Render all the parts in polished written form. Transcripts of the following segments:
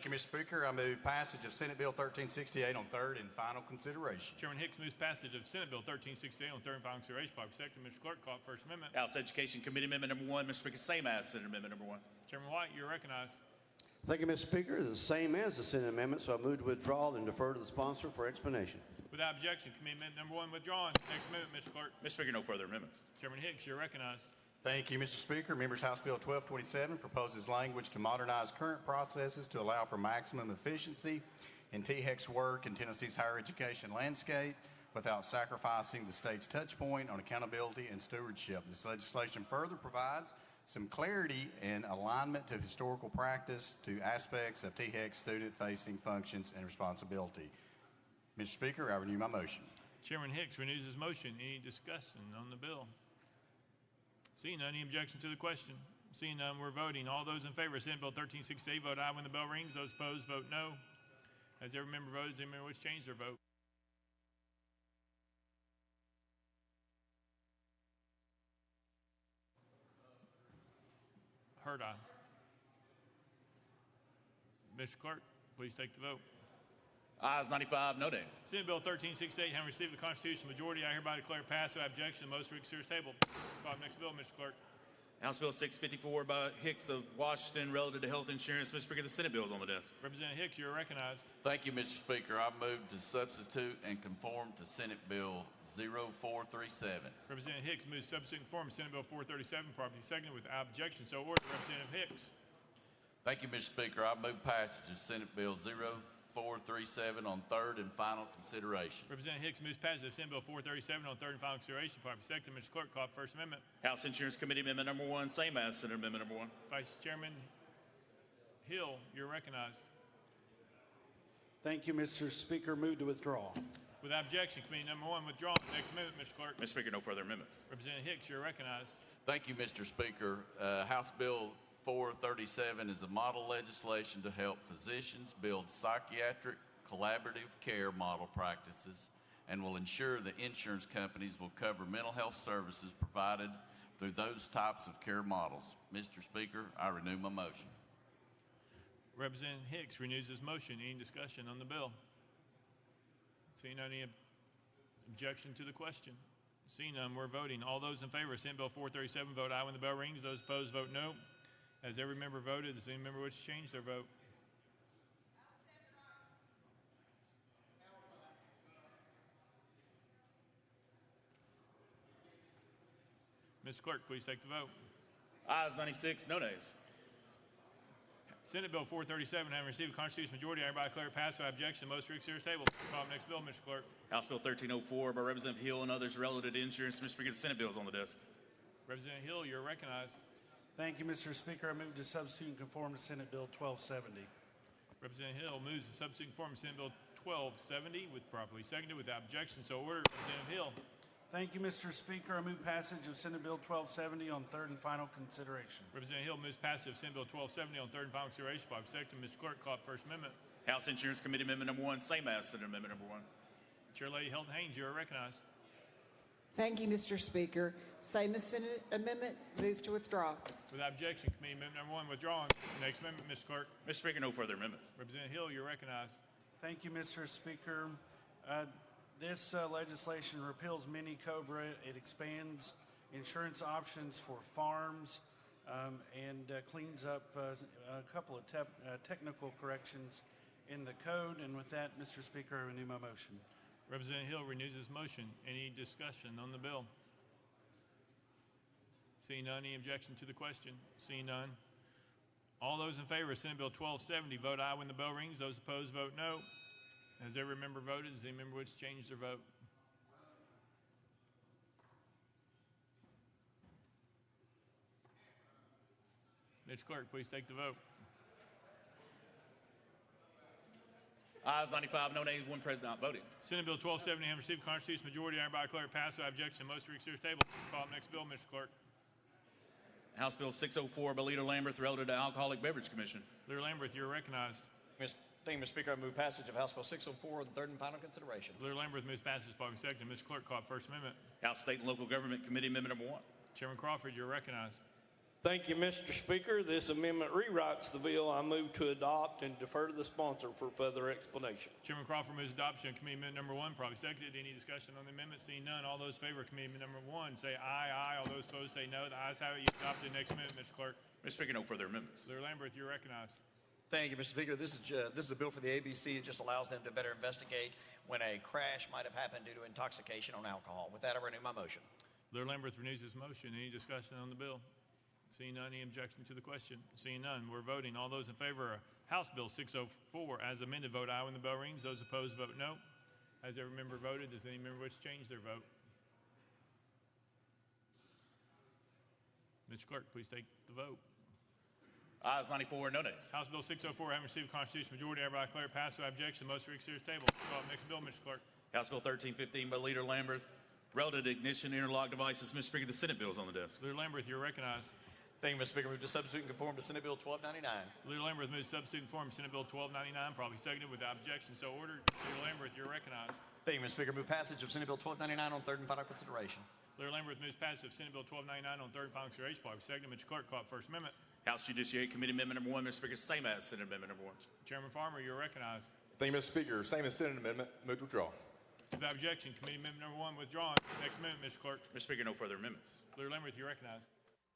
Thank you, Mr. Speaker. I move passage of Senate Bill 1368 on third and final consideration. Chairman Hicks moves passage of Senate Bill 1368 on third and final consideration. By second, Mr. Clerk, call First Amendment. House Education Committee Amendment number 1, Mr. Speaker, same as Senate Amendment number 1. Chairman White, you're recognized. Thank you, Mr. Speaker. The same as the Senate amendment, so I move to withdraw and defer to the sponsor for explanation. Without objection, Committee Amendment number 1 withdrawn. Next amendment, Mr. Clerk. Mr. Speaker, no further amendments. Chairman Hicks, you're recognized. Thank you, Mr. Speaker. Members, House Bill 1227 proposes language to modernize current processes to allow for maximum efficiency in THEC's work in Tennessee's higher education landscape without sacrificing the state's touch point on accountability and stewardship. This legislation further provides some clarity and alignment to historical practice to aspects of THEC's student-facing functions and responsibility. Mr. Speaker, I renew my motion. Chairman Hicks renews his motion. Any discussion on the bill? Seeing none, any objection to the question? Seeing none, we're voting. All those in favor of Senate Bill 1368 vote aye when the bell rings. Those opposed vote no. Has every member voted? Has any member wish to change their vote? Heard aye. Mr. Clerk, please take the vote. Ayes 95, no nays. Senate Bill 1368 having received the constitutional majority, I hereby declare passed without objection. The most reconsidered table. Call the next bill, Mr. Clerk. House Bill 654 by Hicks of Washington relative to health insurance. Mr. Speaker, the Senate bill is on the desk. Representative Hicks, you're recognized. Thank you, Mr. Speaker. I move to substitute and conform to Senate Bill 0437. Representative Hicks moves substitute and conform to Senate Bill 437, properly seconded without objection. So ordered. Representative Hicks. Thank you, Mr. Speaker. I move passage of Senate Bill 0437 on third and final consideration. Representative Hicks moves passage of Senate Bill 437 on third and final consideration. Properly seconded. Mr. Clerk, call First Amendment. House Insurance Committee Amendment number 1, same as Senate Amendment number 1. Vice Chairman Hill, you're recognized. Thank you, Mr. Speaker. Move to withdraw. Without objection, Committee number 1 withdrawn. Next amendment, Mr. Clerk. Mr. Speaker, no further amendments. Representative Hicks, you're recognized. Thank you, Mr. Speaker. House Bill 437 is a model legislation to help physicians build psychiatric collaborative care model practices and will ensure that insurance companies will cover mental health services provided through those types of care models. Mr. Speaker, I renew my motion. Representative Hicks renews his motion. Any discussion on the bill? Seeing none, any objection to the question? Seeing none, we're voting. All those in favor of Senate Bill 437 vote aye when the bell rings. Those opposed vote no. Has every member voted? Does any member wish to change their vote? Mr. Clerk, please take the vote. Ayes 96, no nays. Senate Bill 437 having received a constitutional majority, I hereby declare it passed without objection. The most reconsidered table. Call the next bill, Mr. Clerk. House Bill 1304 by Representative Hill and others relative to insurance. Mr. Speaker, the Senate bill is on the desk. Representative Hill, you're recognized. Thank you, Mr. Speaker. I move to substitute and conform to Senate Bill 1270. Representative Hill moves to substitute and conform to Senate Bill 1270 with properly seconded without objection. So ordered. Representative Hill. Thank you, Mr. Speaker. I move passage of Senate Bill 1270 on third and final consideration. Representative Hill moves passage of Senate Bill 1270 on third and final consideration. By second, Mr. Clerk, call it First Amendment. House Insurance Committee Amendment number 1, same as Senate Amendment number 1. Chair Lady Hilton Haynes, you are recognized. Thank you, Mr. Speaker. Same as Senate Amendment, move to withdraw. Without objection, Committee Amendment number 1 withdrawn. Next amendment, Mr. Clerk. Mr. Speaker, no further amendments. Representative Hill, you're recognized. Thank you, Mr. Speaker. This legislation repeals mini COBRA. It expands insurance options for farms and cleans up a couple of technical corrections in the code. And with that, Mr. Speaker, I renew my motion. Representative Hill renews his motion. Any discussion on the bill? Seeing none, any objection to the question? Seeing none. All those in favor of Senate Bill 1270 vote aye when the bell rings. Those opposed vote no. Has every member voted? Does any member wish to change their vote? Mr. Clerk, please take the vote. Ayes 95, no nays, 1 present not voting. Senate Bill 1270 having received a constitutional majority, I hereby declare it passed without objection. Most reconsidered table. Call the next bill, Mr. Clerk. House Bill 604 by Leader Lamberth relative to Alcoholic Beverage Commission. Leader Lamberth, you're recognized. Thank you, Mr. Speaker. I move passage of House Bill 604 on third and final consideration. Leader Lamberth moves passage by second. Mr. Clerk, call First Amendment. House State and Local Government Committee Amendment number 1. Chairman Crawford, you're recognized. Thank you, Mr. Speaker. This amendment rewrites the bill. I move to adopt and defer to the sponsor for further explanation. Chairman Crawford moves adoption of committee amendment number 1, probably seconded. Any discussion on the amendment? Seeing none, all those in favor of committee amendment number 1 say aye, aye. All those opposed say no. The ayes have it. You adopted. Next amendment, Mr. Clerk. Mr. Speaker, no further amendments. Leader Lamberth, you're recognized. Thank you, Mr. Speaker. This is a bill for the ABC. It just allows them to better investigate when a crash might have happened due to intoxication on alcohol. With that, I renew my motion. Leader Lamberth renews his motion. Any discussion on the bill? Seeing none, any objection to the question? Seeing none, we're voting. All those in favor of House Bill 604 as amended, vote aye when the bell rings. Those opposed, vote no. Has every member voted? Does any member wish to change their vote? Mr. Clerk, please take the vote. Ayes 94, no nays. House Bill 604 having received a constitutional majority, hereby declare it passed without objection. Most read series table. Call up next bill, Mr. Clerk. House Bill 1315 by Leader Lamberth, relative to ignition interlock devices. Mr. Speaker, the Senate bill is on the desk. Leader Lamberth, you're recognized. Thank you, Mr. Speaker. Move to substitute and conform to Senate Bill 1299. Leader Lamberth moves substitute and form Senate Bill 1299, probably seconded without objection. So ordered. Leader Lamberth, you're recognized. Thank you, Mr. Speaker. Move passage of Senate Bill 1299 on third and final consideration. Leader Lamberth moves passage of Senate Bill 1299 on third and final consideration, probably seconded. Mr. Clerk, call up First Amendment. House Judiciary Committee Amendment number 1, Mr. Speaker, same as Senate Amendment number 1. Chairman Farmer, you're recognized. Thank you, Mr. Speaker. Same as Senate amendment. Move to withdraw. Without objection, Committee Amendment number 1 withdrawn. Next amendment, Mr. Clerk. Mr. Speaker, no further amendments. Leader Lamberth, you're recognized.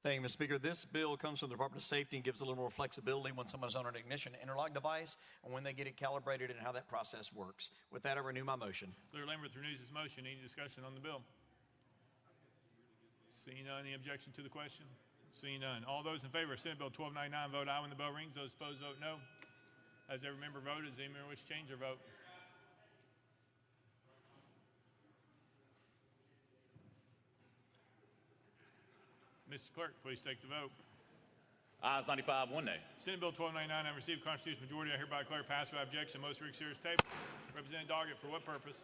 Thank you, Mr. Speaker. This bill comes from the Department of Safety and gives a little more flexibility when someone's on an ignition interlock device and when they get it calibrated and how that process works. With that, I renew my motion. Leader Lamberth renews his motion. Any discussion on the bill? Seeing none, any objection to the question? Seeing none. All those in favor of Senate Bill 1299, vote aye when the bell rings. Those opposed, vote no. Has every member voted? Does any member wish to change their vote? Mr. Clerk, please take the vote. Ayes 95, one nay. Senate Bill 1299 having received a constitutional majority, I hereby declare passed without objection. Most read series table. Representative Doggett, for what purpose?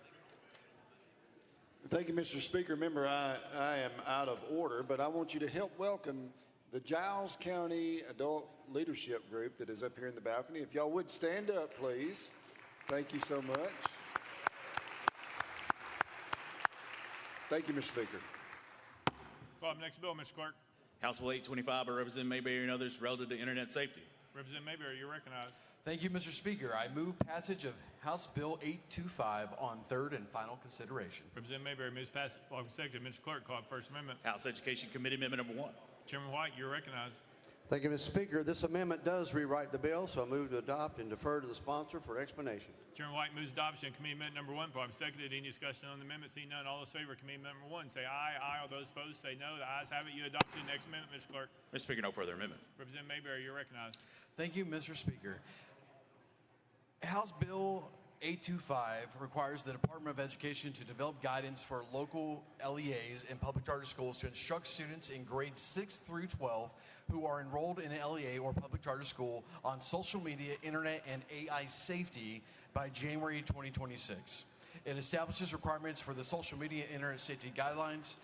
Thank you, Mr. Speaker. Remember, I am out of order, but I want you to help welcome the Giles County Adult Leadership Group that is up here in the balcony. If y'all would stand up, please. Thank you so much. Thank you, Mr. Speaker. Call up next bill, Mr. Clerk. House Bill 825 by Representative Mayberry and others relative to internet safety. Representative Mayberry, you're recognized. Thank you, Mr. Speaker. I move passage of House Bill 825 on third and final consideration. Representative Mayberry moves passage. Second, Mr. Clerk, call up First Amendment. House Education Committee Amendment number 1. Chairman White, you're recognized. Thank you, Mr. Speaker. This amendment does rewrite the bill, so I move to adopt and defer to the sponsor for explanation. Chairman White moves adoption of Committee Amendment number 1. Probably seconded. Any discussion on the amendment? Seeing none, all those in favor of Committee Amendment number 1 say aye. Aye. All those opposed say no. The ayes have it. You adopted. Next amendment, Mr. Clerk. Mr. Speaker, no further amendments. Representative Mayberry, you're recognized. Thank you, Mr. Speaker. House Bill 825 requires the Department of Education to develop guidance for local LEAs in public charter schools to instruct students in grades 6 through 12 who are enrolled in an LEA or public charter school on social media, internet, and AI safety by January 2026. It establishes requirements for the social media internet safety guidelines.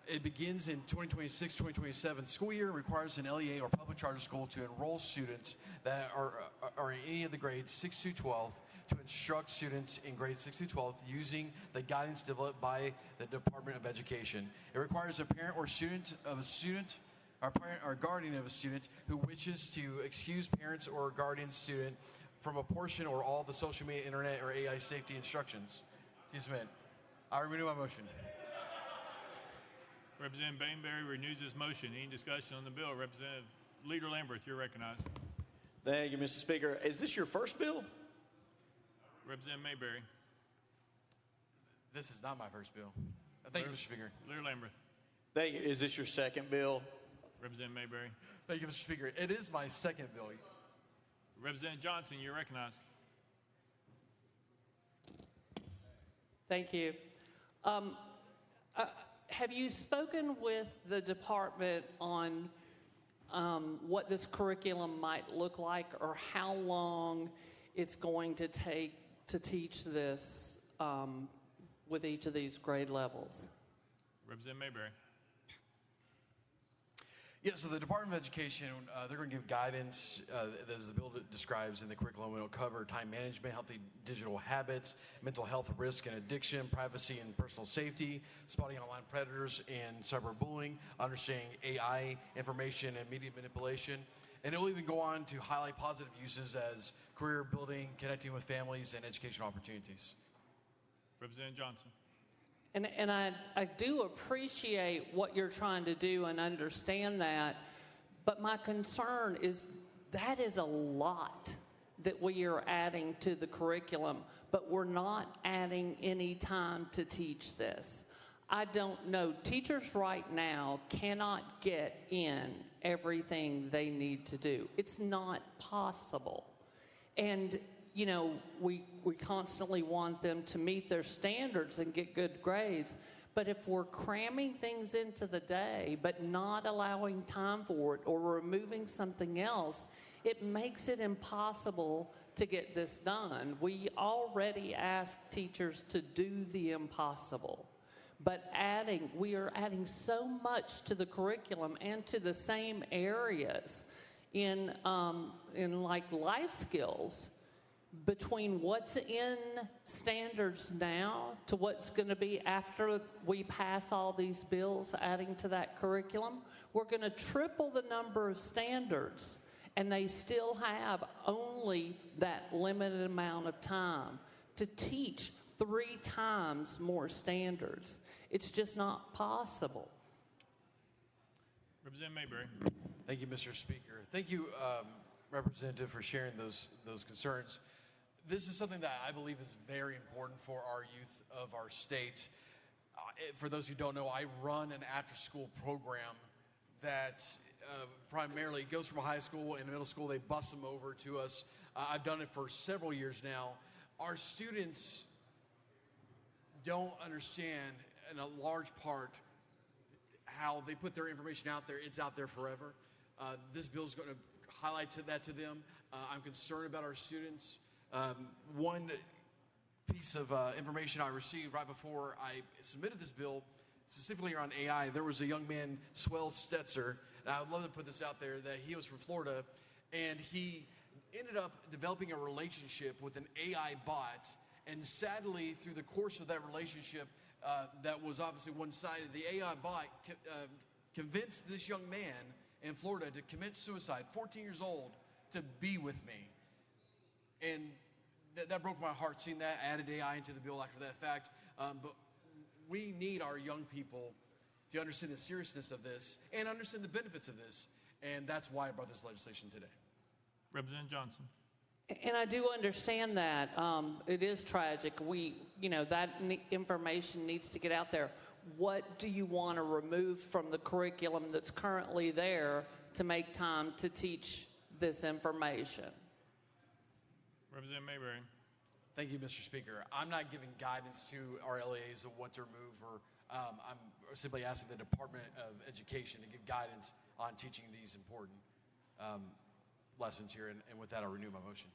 It begins in 2026-2027 school year, requires an LEA or public charter school to enroll students that are in any of the grades 6 through 12 to instruct students in grades 6 through 12 using the guidance developed by the Department of Education. It requires a parent or student of a student, or parent or guardian of a student who wishes to excuse parents or guardian student from a portion or all of the social media, internet, or AI safety instructions. To submit. I renew my motion. Representative Bainberry renews his motion. Any discussion on the bill? Representative Leader Lamberth, you're recognized. Thank you, Mr. Speaker. Is this your first bill? Representative Mayberry. This is not my first bill. Thank you, Mr. Speaker. Leader Lamberth. Thank you. Is this your second bill? Representative Mayberry. Thank you, Mr. Speaker. It is my second bill. Representative Johnson, you're recognized. Thank you. Have you spoken with the department on what this curriculum might look like or how long it's going to take to teach this with each of these grade levels? Representative Mayberry. Yeah, so the Department of Education, they're going to give guidance, as the bill describes in the curriculum. It'll cover time management, healthy digital habits, mental health risk and addiction, privacy and personal safety, spotting online predators and cyberbullying, understanding AI information and media manipulation. And it'll even go on to highlight positive uses as career building, connecting with families, and educational opportunities. Representative Johnson. And I do appreciate what you're trying to do and understand that, but my concern is that is a lot that we are adding to the curriculum, but we're not adding any time to teach this. I don't know. Teachers right now cannot get in everything they need to do. It's not possible. And you know, we constantly want them to meet their standards and get good grades. But if we're cramming things into the day, but not allowing time for it or removing something else, it makes it impossible to get this done. We already ask teachers to do the impossible. But we are adding so much to the curriculum and to the same areas in like life skills, between what's in standards now to what's going to be after we pass all these bills adding to that curriculum, we're going to triple the number of standards, and they still have only that limited amount of time to teach 3 times more standards. It's just not possible. Representative Mayberry. Thank you, Mr. Speaker. Thank you, Representative, for sharing those concerns. This is something that I believe is very important for our youth of our state. For those who don't know, I run an after-school program that primarily goes from high school and middle school. They bus them over to us. I've done it for several years now. Our students don't understand, in a large part, how they put their information out there. It's out there forever. This bill is going to highlight that to them. I'm concerned about our students. One piece of information I received right before I submitted this bill, specifically around AI, there was a young man, Swell Stetzer, and I would love to put this out there, that he was from Florida, and he ended up developing a relationship with an AI bot, and sadly, through the course of that relationship, that was obviously one-sided, the AI bot convinced this young man in Florida to commit suicide, 14 years old, to be with me. And that broke my heart, seeing that. I added AI into the bill after that fact. But we need our young people to understand the seriousness of this and understand the benefits of this. And that's why I brought this legislation today. Representative Johnson. And I do understand that. It is tragic. That information needs to get out there. What do you want to remove from the curriculum that's currently there to make time to teach this information? Representative Mayberry. Thank you, Mr. Speaker. I'm not giving guidance to our LEAs of what to remove, or I'm simply asking the Department of Education to give guidance on teaching these important lessons here. And with that, I'll renew my motion.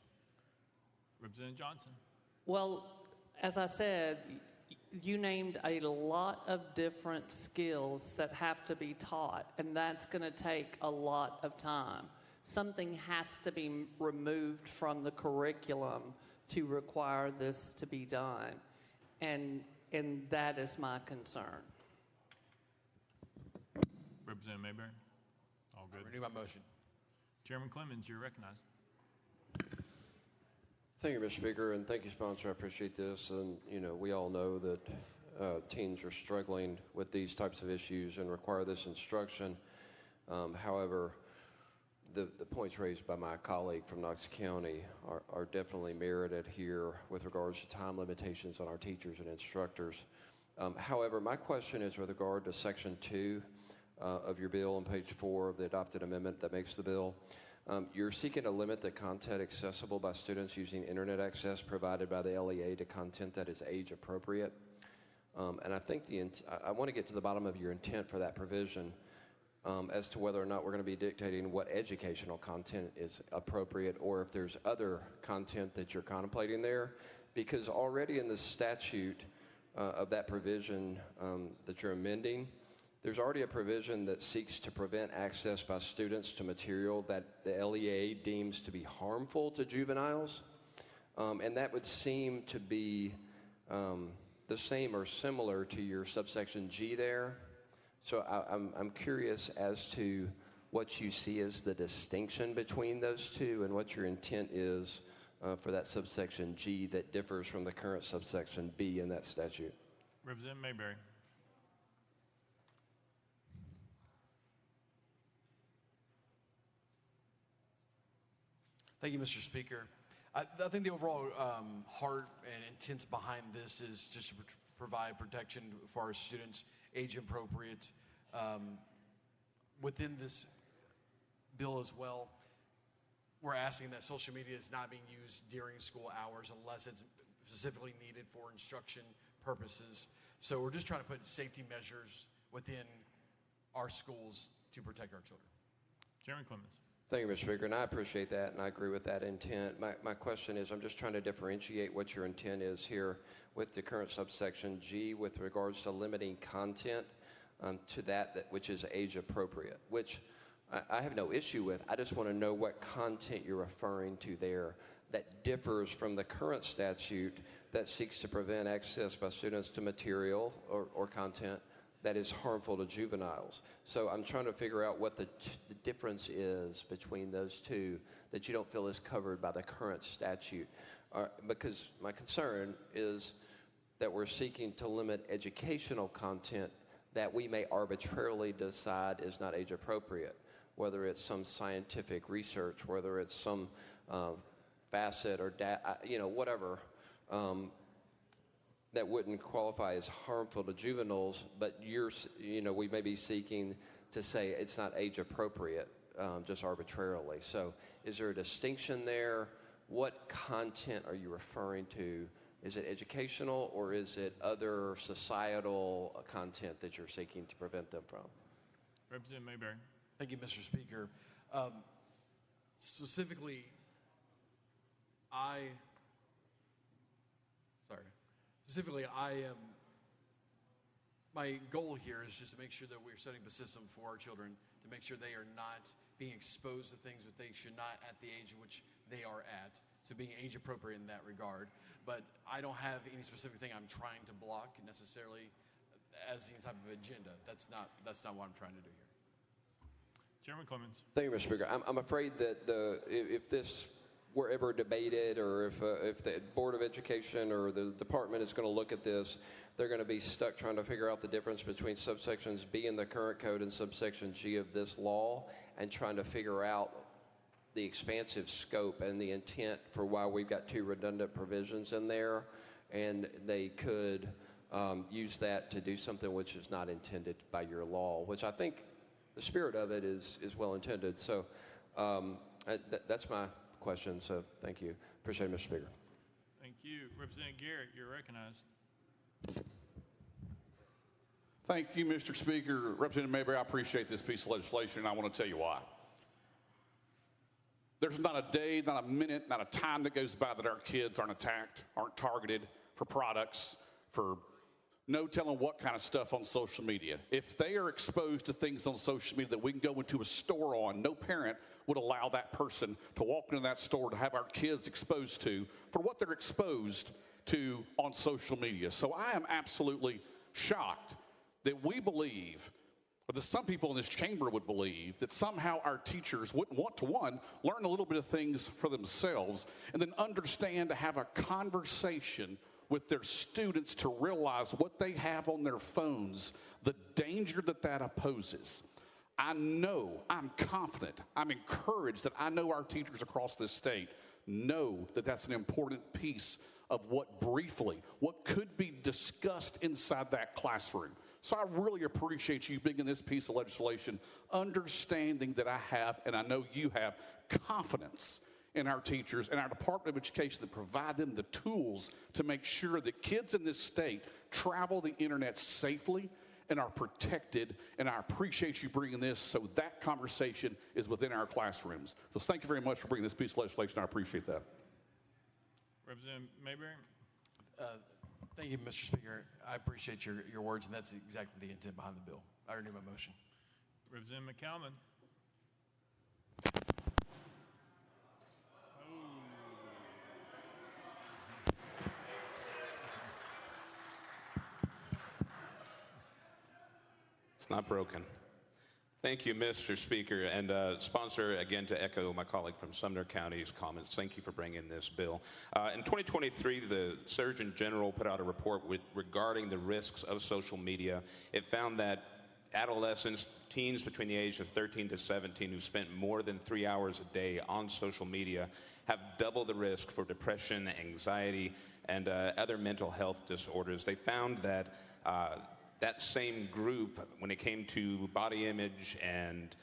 Representative Johnson. Well, as I said, you named a lot of different skills that have to be taught, and that's going to take a lot of time. Something has to be removed from the curriculum to require this to be done, and that is my concern. Representative Mayberry. All good. Renew my motion. Chairman Clemens, you're recognized. Thank you, Mr. Speaker, and thank you, sponsor. I appreciate this. And, we all know that teens are struggling with these types of issues and require this instruction. However, the points raised by my colleague from Knox County are definitely merited here with regards to time limitations on our teachers and instructors. However, my question is with regard to Section 2 of your bill on page 4 of the adopted amendment that makes the bill. You're seeking to limit the content accessible by students using internet access provided by the LEA to content that is age appropriate. And I think I want to get to the bottom of your intent for that provision as to whether or not we're going to be dictating what educational content is appropriate, or if there's other content that you're contemplating there. Because already in the statute of that provision that you're amending, there's already a provision that seeks to prevent access by students to material that the LEA deems to be harmful to juveniles. And that would seem to be the same or similar to your subsection G there. So I'm curious as to what you see as the distinction between those two and what your intent is for that subsection G that differs from the current subsection B in that statute. Representative Mayberry. Thank you, Mr. Speaker. I think the overall heart and intent behind this is just to provide protection for our students, age appropriate. Within this bill as well, we're asking that social media is not being used during school hours unless it's specifically needed for instruction purposes. So we're just trying to put safety measures within our schools to protect our children. Chairman Clemens. Thank you, Mr. Speaker, and I appreciate that, and I agree with that intent. My question is, I'm just trying to differentiate what your intent is here with the current subsection G with regards to limiting content to that which is age appropriate, which I have no issue with. I just want to know what content you're referring to there that differs from the current statute that seeks to prevent access by students to material or content that is harmful to juveniles. So I'm trying to figure out what the difference is between those two that you don't feel is covered by the current statute. Because my concern is that we're seeking to limit educational content that we may arbitrarily decide is not age appropriate, whether it's some scientific research, whether it's some facet or whatever, that wouldn't qualify as harmful to juveniles, but we may be seeking to say it's not age appropriate just arbitrarily. So is there a distinction there? What content are you referring to? Is it educational or is it other societal content that you're seeking to prevent them from? Representative Mayberry. Thank you, Mr. Speaker. Specifically, my goal here is just to make sure that we're setting up a system for our children to make sure they are not being exposed to things that they should not at the age in which they are at. So being age appropriate in that regard. But I don't have any specific thing I'm trying to block necessarily as any type of agenda. That's not what I'm trying to do here. Chairman Clemens. Thank you, Mr. Speaker. I'm afraid that if this were ever debated, or if the Board of Education or the department is going to look at this, they're going to be stuck trying to figure out the difference between subsections B in the current code and subsection G of this law, and trying to figure out the expansive scope and the intent for why we've got two redundant provisions in there, and they could use that to do something which is not intended by your law, which I think the spirit of it is well intended. So that's my question. So thank you. Appreciate it, Mr. Speaker. Thank you. Representative Garrett, you're recognized. Thank you, Mr. Speaker. Representative Mayberry, I appreciate this piece of legislation, and I want to tell you why. There's not a day, not a minute, not a time that goes by that our kids aren't attacked, aren't targeted for products, for no telling what kind of stuff on social media. If they are exposed to things on social media that we can go into a store on, no parent would allow that person to walk into that store to have our kids exposed to for what they're exposed to on social media. So I am absolutely shocked that we believe, or that some people in this chamber would believe, that somehow our teachers wouldn't want to, one, learn a little bit of things for themselves, and then understand to have a conversation with their students to realize what they have on their phones, the danger that poses. I know, I'm confident, I'm encouraged that I know our teachers across this state know that that's an important piece of what could be discussed inside that classroom. So I really appreciate you bringing this piece of legislation, understanding that I have, and I know you have, confidence in our teachers and our Department of Education that provide them the tools to make sure that kids in this state travel the internet safely and are protected. And I appreciate you bringing this so that conversation is within our classrooms. So thank you very much for bringing this piece of legislation. I appreciate that. Representative Mayberry. Thank you, Mr. Speaker. I appreciate your words, and that's exactly the intent behind the bill. I renew my motion. Representative McCalman. It's not broken. Thank you, Mr. Speaker. And sponsor, again, to echo my colleague from Sumner County's comments, thank you for bringing this bill. In 2023, the Surgeon General put out a report regarding the risks of social media. It found that adolescents, teens between the age of 13 to 17 who spent more than 3 hours a day on social media have double the risk for depression, anxiety, and other mental health disorders. They found that that same group, when it came to body image and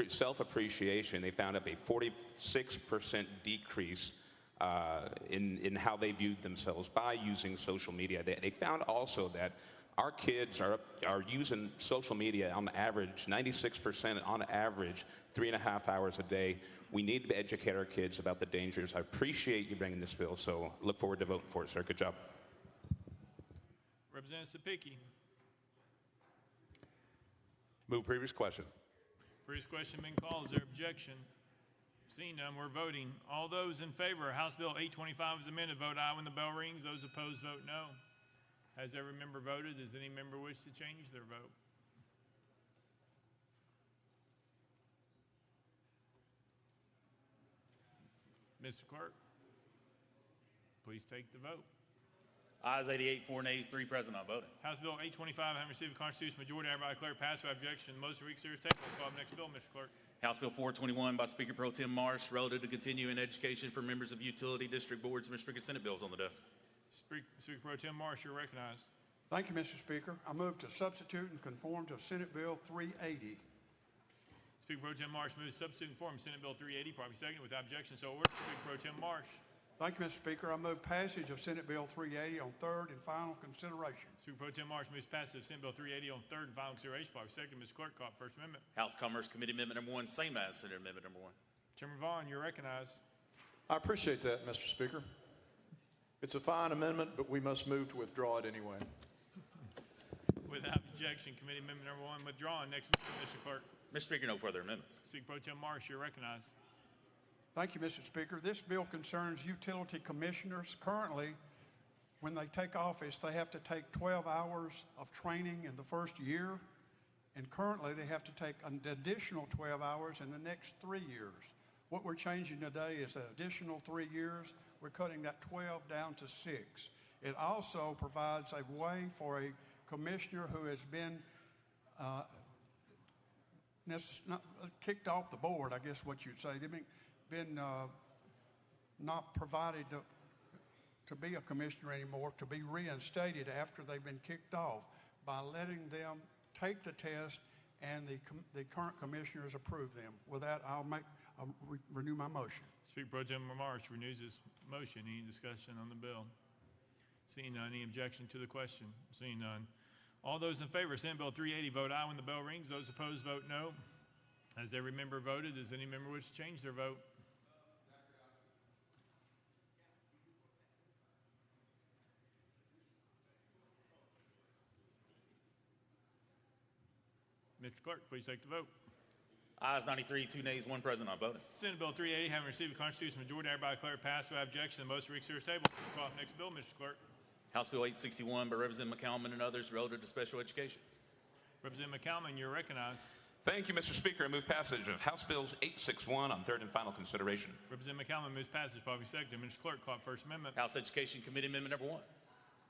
self-appreciation, they found up a 46% decrease in how they viewed themselves by using social media. They found also that our kids are using social media on average, 96% on average, 3.5 hours a day. We need to educate our kids about the dangers. I appreciate you bringing this bill, so look forward to voting for it, sir. Good job. Representative Sapicki. Move previous question. Previous question being called. Is there objection? Seeing none, we're voting. All those in favor of House Bill 825 as amended, vote aye when the bell rings. Those opposed, vote no. Has every member voted? Does any member wish to change their vote? Mr. Clerk, please take the vote. Ayes 88, 4 nays, 3 present, not voting. House Bill 825 having received a constitutional majority, I hereby declare passed without objection. Most week series table. Call the next bill, Mr. Clerk. House Bill 421 by Speaker Pro Tem Marsh, relative to continuing education for members of utility district boards. Mr. Speaker, Senate bills on the desk. Speaker Pro Tem Marsh, you're recognized. Thank you, Mr. Speaker. I move to substitute and conform to Senate Bill 380. Speaker Pro Tem Marsh moves to substitute and conform Senate Bill 380, properly seconded without objection. So ordered. Speaker Pro Tem Marsh. Thank you, Mr. Speaker. I move passage of Senate Bill 380 on third and final consideration. Speaker Pro Tem Marsh moves passage of Senate Bill 380 on third and final consideration. Properly seconded. Mr. Clerk, call First Amendment. House Commerce Committee Amendment number 1, same as Senate Amendment number 1. Chairman Vaughn, you're recognized. I appreciate that, Mr. Speaker. It's a fine amendment, but we must move to withdraw it anyway. Without objection, Committee Amendment number 1 withdrawn. Next, Mr. Clerk. Mr. Speaker, no further amendments. Speaker Pro Tem Marsh, you're recognized. Thank you, Mr. Speaker. This bill concerns utility commissioners. Currently, when they take office, they have to take 12 hours of training in the first year, and currently they have to take an additional 12 hours in the next 3 years. What we're changing today is an additional 3 years. We're cutting that 12 down to 6. It also provides a way for a commissioner who has been not kicked off the board, I guess what you'd say. They've been not provided to be a commissioner anymore, to be reinstated after they've been kicked off, by letting them take the test and the current commissioners approve them. With that, I'll renew my motion. Speaker Pro Tem Marsh renews his motion. Any discussion on the bill? Seeing none, any objection to the question? Seeing none. All those in favor of Senate Bill 380, vote aye when the bell rings. Those opposed, vote no. Has every member voted? Does any member wish to change their vote? Mr. Clerk, please take the vote. Ayes 93, 2 nays, 1 present, not voting. Senate Bill 380 having received a constitutional majority, I hereby declare passed without objection. The most week series table. Call the next bill, Mr. Clerk. House Bill 861 by Representative McCalman and others, relative to special education. Representative McCalman, you're recognized. Thank you, Mr. Speaker. I move passage of House Bills 861 on third and final consideration. Representative McCalman moves passage, probably seconded. Mr. Clerk, call First Amendment. House Education Committee Amendment number 1.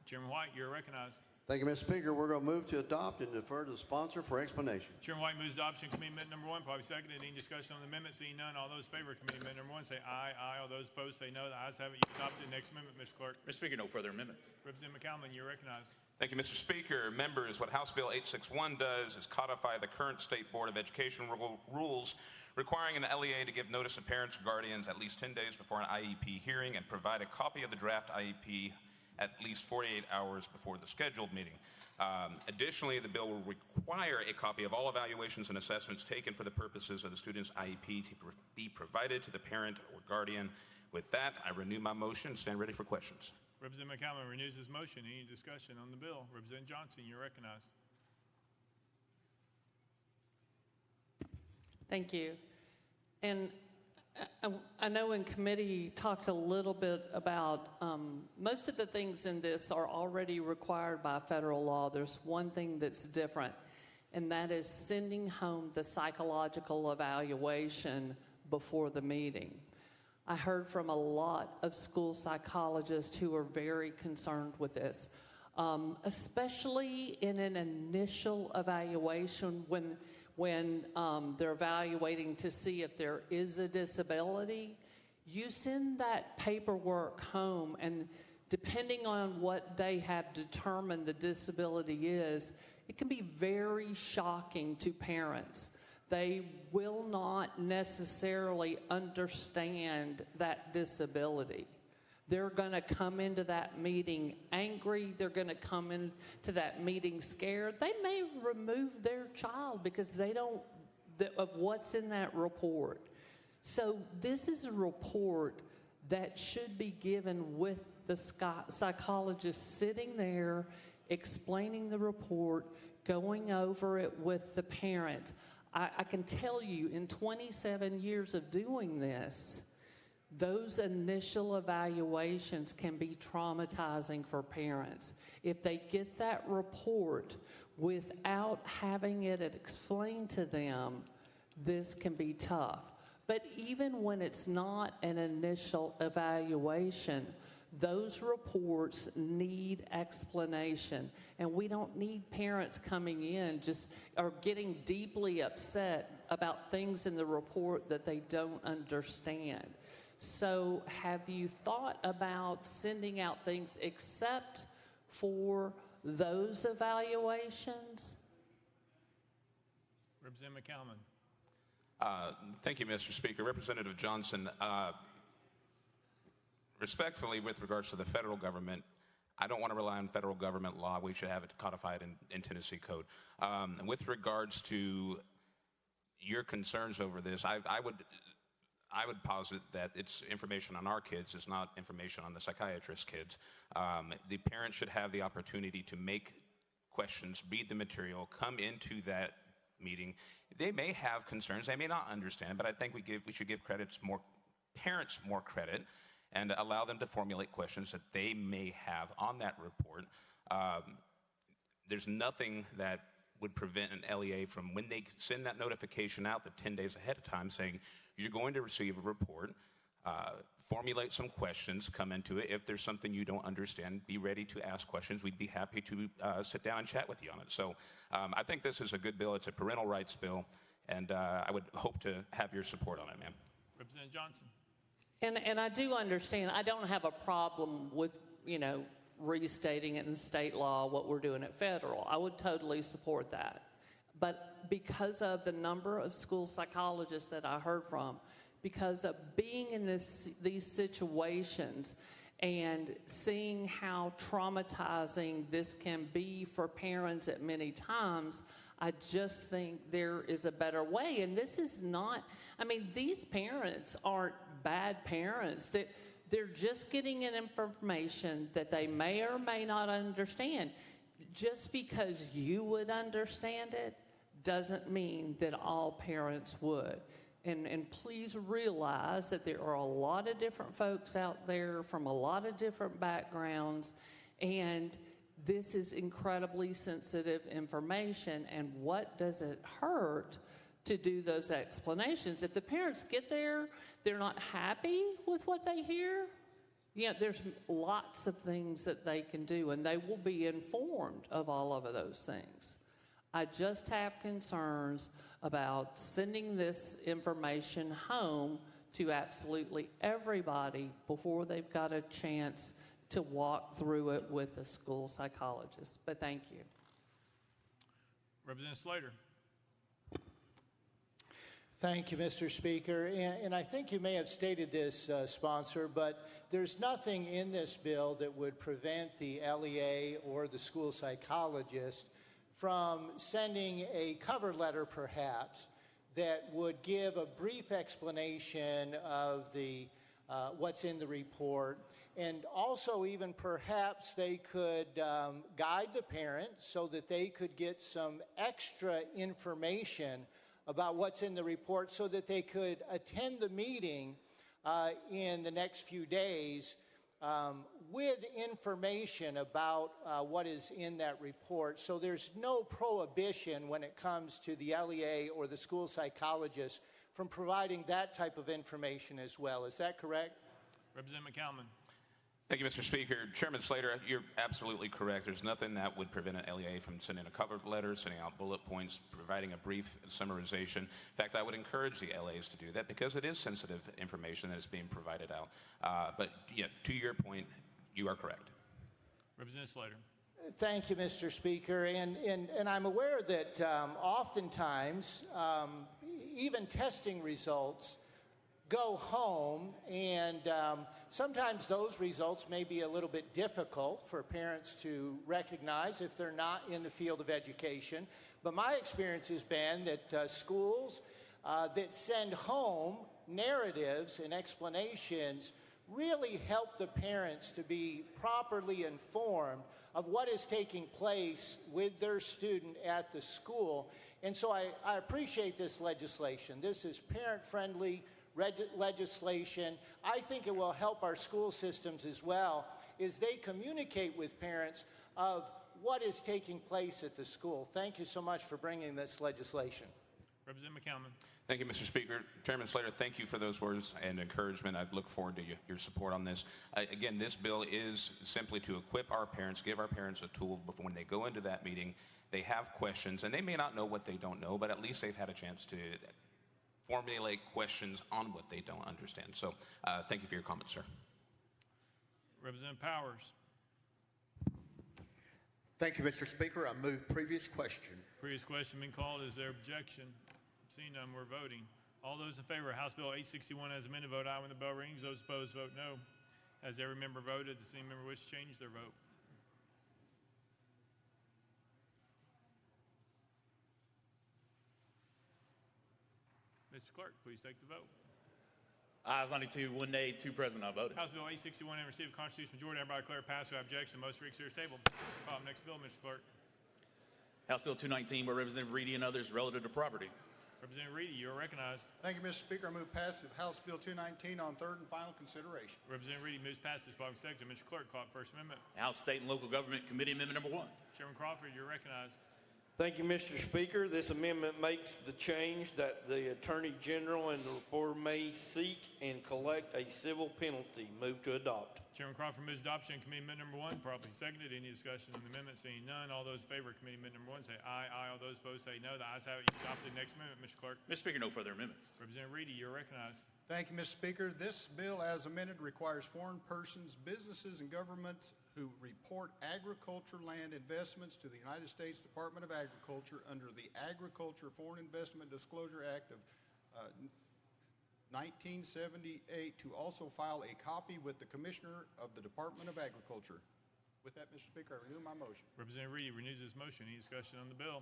Chairman White, you're recognized. Thank you, Mr. Speaker. We're going to move to adopt and defer to the sponsor for explanation. Chairman White moves adoption of Committee Amendment number 1, probably seconded. Any discussion on the amendment? Seeing none, all those in favor of Committee Amendment number 1 say aye. Aye. All those opposed say no. The ayes have it. You adopted. Next amendment, Mr. Clerk. Mr. Speaker, no further amendments. Representative McCalman, you're recognized. Thank you, Mr. Speaker. Members, what House Bill 861 does is codify the current State Board of Education rules requiring an LEA to give notice of parents or guardians at least 10 days before an IEP hearing and provide a copy of the draft IEP at least 48 hours before the scheduled meeting. Additionally, the bill will require a copy of all evaluations and assessments taken for the purposes of the student's IEP to be provided to the parent or guardian. With that, I renew my motion and stand ready for questions. Representative McCalman renews his motion. Any discussion on the bill? Representative Johnson, you're recognized. Thank you. And I know in committee talked a little bit about most of the things in this are already required by federal law. There's one thing that's different, and that is sending home the psychological evaluation before the meeting. I heard from a lot of school psychologists who are very concerned with this, especially in an initial evaluation when they're evaluating to see if there is a disability. You send that paperwork home, and depending on what they have determined the disability is, it can be very shocking to parents. They will not necessarily understand that disability. They're going to come into that meeting angry. They're going to come into that meeting scared. They may remove their child because they don't, of what's in that report. So this is a report that should be given with the psychologist sitting there, explaining the report, going over it with the parent. I can tell you, in 27 years of doing this, those initial evaluations can be traumatizing for parents. If they get that report without having it explained to them, this can be tough. But even when it's not an initial evaluation, those reports need explanation. And we don't need parents coming in or getting deeply upset about things in the report that they don't understand. So have you thought about sending out things except for those evaluations? Representative McCalman. Thank you, Mr. Speaker. Representative Johnson, respectfully, with regards to the federal government, I don't want to rely on federal government law. We should have it codified in Tennessee code. With regards to your concerns over this, I would posit that it's information on our kids. It's not information on the psychiatrist's kids. The parents should have the opportunity to make questions, read the material, come into that meeting. They may have concerns. They may not understand, but I think we should give parents more credit and allow them to formulate questions that they may have on that report. There's nothing that would prevent an LEA from, when they send that notification out the 10 days ahead of time saying, you're going to receive a report, formulate some questions, come into it. If there's something you don't understand, be ready to ask questions. We'd be happy to sit down and chat with you on it. So I think this is a good bill. It's a parental rights bill, and I would hope to have your support on it, ma'am. Representative Johnson. And I do understand. I don't have a problem with, restating it in state law, what we're doing at federal. I would totally support that. But because of the number of school psychologists that I heard from, because of being in these situations and seeing how traumatizing this can be for parents at many times, I just think there is a better way. And this is not, these parents aren't bad parents. They're just getting an information that they may or may not understand. Just because you would understand it doesn't mean that all parents would. And please realize that there are a lot of different folks out there from a lot of different backgrounds, and this is incredibly sensitive information. And what does it hurt to do those explanations? If the parents get there, they're not happy with what they hear, there's lots of things that they can do, and they will be informed of all of those things. I just have concerns about sending this information home to absolutely everybody before they've got a chance to walk through it with a school psychologist. But thank you. Representative Slater. Thank you, Mr. Speaker. And I think you may have stated this, sponsor, but there's nothing in this bill that would prevent the LEA or the school psychologist from sending a cover letter, perhaps, that would give a brief explanation of the what's in the report. And also, even perhaps they could guide the parent so that they could get some extra information about what's in the report so that they could attend the meeting in the next few days with information about what is in that report. So there's no prohibition when it comes to the LEA or the school psychologist from providing that type of information as well. Is that correct? Representative McCalman. Thank you, Mr. Speaker. Chairman Slater, you're absolutely correct. There's nothing that would prevent an LEA from sending a cover letter, sending out bullet points, providing a brief summarization. In fact, I would encourage the LAs to do that because it is sensitive information that is being provided out. But yeah, to your point, you are correct. Representative Slater. Thank you, Mr. Speaker. And I'm aware that oftentimes even testing results go home, and sometimes those results may be a little bit difficult for parents to recognize if they're not in the field of education. But my experience has been that schools that send home narratives and explanations really help the parents to be properly informed of what is taking place with their student at the school. And so I appreciate this legislation. This is parent-friendly legislation. I think it will help our school systems as well as they communicate with parents of what is taking place at the school. Thank you so much for bringing this legislation. Representative McCalman. Thank you, Mr. Speaker. Chairman Slater, thank you for those words and encouragement. I look forward to your support on this. Again, this bill is simply to equip our parents, give our parents a tool before when they go into that meeting, they have questions, and they may not know what they don't know, but at least they've had a chance to formulate questions on what they don't understand. So thank you for your comments, sir. Representative Powers. Thank you, Mr. Speaker. I move previous question. Previous question being called. Is there objection? Seeing none, we're voting. All those in favor of House Bill 861 as amended, vote aye when the bell rings. Those opposed, vote no. Has every member voted? Does any member wish to change their vote? Mr. Clerk, please take the vote. Ayes 92, 1 nay, 2 present, not voted. House Bill 861 and received a constitutional majority. Everybody declare passed without objection. Most read series table. Call up next bill, Mr. Clerk. House Bill 219 by Representative Reedy and others relative to property. Representative Reedy, you are recognized. Thank you, Mr. Speaker. I move passage of House Bill 219 on third and final consideration. Representative Reedy moves passage. Public Secretary. Mr. Clerk, call up First Amendment. House State and Local Government Committee Amendment Number 1. Chairman Crawford, you're recognized. Thank you, Mr. Speaker. This amendment makes the change that the Attorney General and the reporter may seek and collect a civil penalty. Move to adopt. Chairman Crawford moves adoption of Committee Amendment Number 1. Properly seconded. Any discussion on the amendment? Seeing none. All those in favor of Committee Amendment Number 1 say aye. Aye. All those opposed say no. The ayes have it. You adopted. Next amendment, Mr. Clerk. Mr. Speaker, no further amendments. Representative Reedy, you're recognized. Thank you, Mr. Speaker. This bill, as amended, requires foreign persons, businesses, and governments who report agriculture land investments to the United States Department of Agriculture under the Agriculture Foreign Investment Disclosure Act of 1978 to also file a copy with the Commissioner of the Department of Agriculture. With that, Mr. Speaker, I renew my motion. Representative Reedy renews his motion. Any discussion on the bill?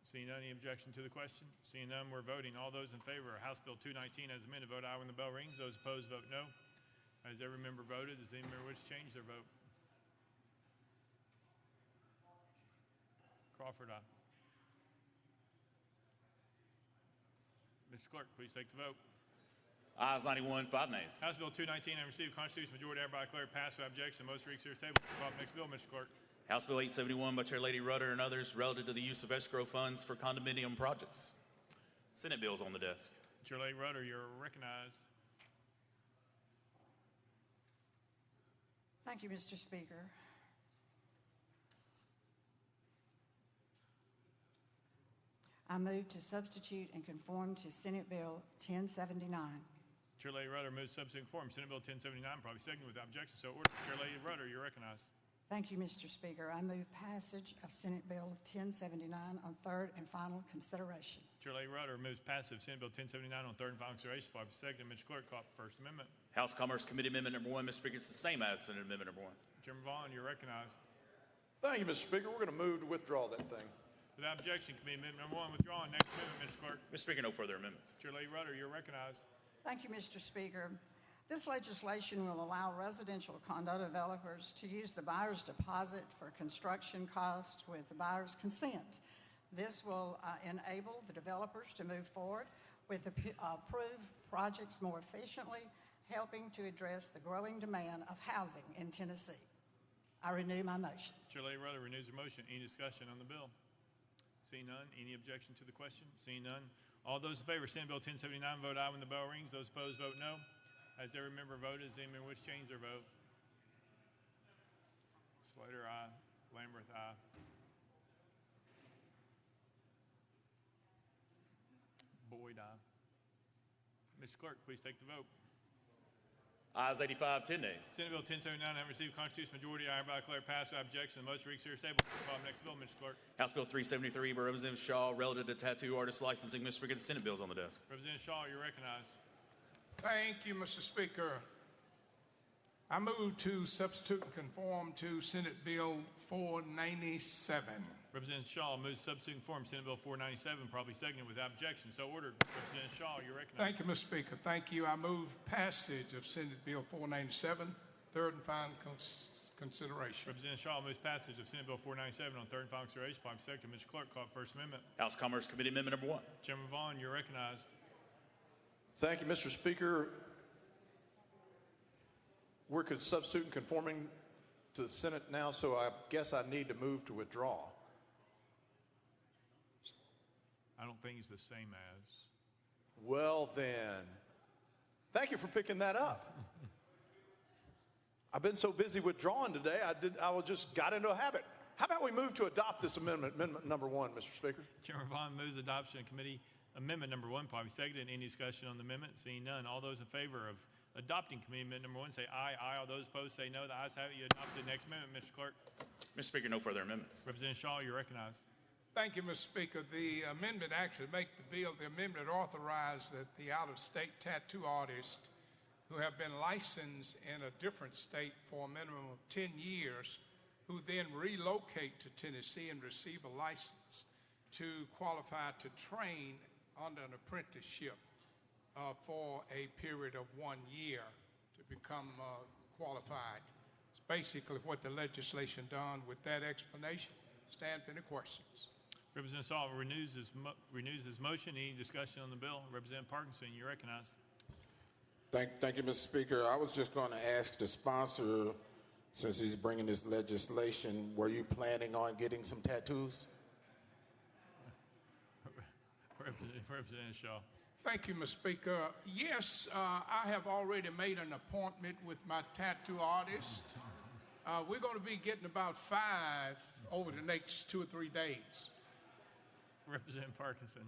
Seeing none, any objection to the question? Seeing none, we're voting. All those in favor of House Bill 219 as amended, vote aye when the bell rings. Those opposed, vote no. Has every member voted? Does any member wish to change their vote? Crawford, aye. Mr. Clerk, please take the vote. Ayes 91, 5 nays. House Bill 219 and received constitutional majority. Everybody declared passed without objection. Most read series table. Call up next bill, Mr. Clerk. House Bill 871 by Chair Lady Rudder and others relative to the use of escrow funds for condominium projects. Senate bills on the desk. Chair Lady Rudder, you're recognized. Thank you, Mr. Speaker. I move to substitute and conform to Senate Bill 1079. Chair Lady Rudder moves substitute form. Senate Bill 1079, probably second without objection. So ordered. Chair Lady Rudder, you're recognized. Thank you, Mr. Speaker. I move passage of Senate Bill 1079 on third and final consideration. Chair Lady Rudder moves passive Senate Bill 1079 on third and final consideration. Probably second. Mr. Clerk, call up the First Amendment. House Commerce Committee Amendment Number 1, Mr. Speaker, it's the same as Senate Amendment Number 1. Chairman Vaughn, you're recognized. Thank you, Mr. Speaker. We're going to move to withdraw that thing. Without objection, Committee Amendment Number 1 withdrawn. Next amendment, Mr. Clerk. Mr. Speaker, no further amendments. Chair Lady Rudder, you're recognized. Thank you, Mr. Speaker. This legislation will allow residential condo developers to use the buyer's deposit for construction costs with the buyer's consent. This will enable the developers to move forward with approved projects more efficiently, helping to address the growing demand of housing in Tennessee. I renew my motion. Chair Lady Rudder renews her motion. Any discussion on the bill? Seeing none. Any objection to the question? Seeing none. All those in favor of Senate Bill 1079 vote aye when the bell rings. Those opposed vote no. Has every member voted? Has any member wish to change their vote? Slater, aye. Lamberth, aye. Boyd, aye. Mr. Clerk, please take the vote. Ayes 85, 10 nays. Senate Bill 1079 having received constitutional majority, I hereby declare passed without objection. The motion reads here stable. Call the next bill, Mr. Clerk. House Bill 373 by Representative Shaw, relative to tattoo artist licensing. Mr. Speaker, the Senate bill is on the desk. Representative Shaw, you're recognized. Thank you, Mr. Speaker. I move to substitute and conform to Senate Bill 497. Representative Shaw moves substitute and form Senate Bill 497, probably seconded without objection. So ordered. Representative Shaw, you're recognized. Thank you, Mr. Speaker. Thank you. I move passage of Senate Bill 497, third and final consideration. Representative Shaw moves passage of Senate Bill 497 on third and final consideration. Probably seconded. Mr. Clerk, call First Amendment. House Commerce Committee Amendment number 1. Chairman Vaughn, you're recognized. Thank you, Mr. Speaker. We're substituting conforming to the Senate now, so I guess I need to move to withdraw. I don't think he's the same as. Well, then, thank you for picking that up. I've been so busy withdrawing today, I just got into a habit. How about we move to adopt this amendment number 1, Mr. Speaker? Chairman Vaughn moves adoption of committee amendment number 1, probably seconded. Any discussion on the amendment? Seeing none. All those in favor of adopting committee amendment number 1 say aye. Aye. All those opposed say no. The ayes have it. You adopted the next amendment, Mr. Clerk. Mr. Speaker, no further amendments. Representative Shaw, you're recognized. Thank you, Mr. Speaker. The amendment actually the amendment authorized that the out-of-state tattoo artists who have been licensed in a different state for a minimum of 10 years, who then relocate to Tennessee and receive a license to qualify to train under an apprenticeship for a period of 1 year to become qualified. It's basically what the legislation done. With that explanation, stand for any questions. Representative Shaw renews his motion. Any discussion on the bill? Representative Parkinson, you're recognized. Thank you, Mr. Speaker. I was just going to ask the sponsor, since he's bringing this legislation, were you planning on getting some tattoos? Representative Shaw. Thank you, Mr. Speaker. Yes, I have already made an appointment with my tattoo artist. We're going to be getting about 5 over the next 2 or 3 days. Representative Parkinson.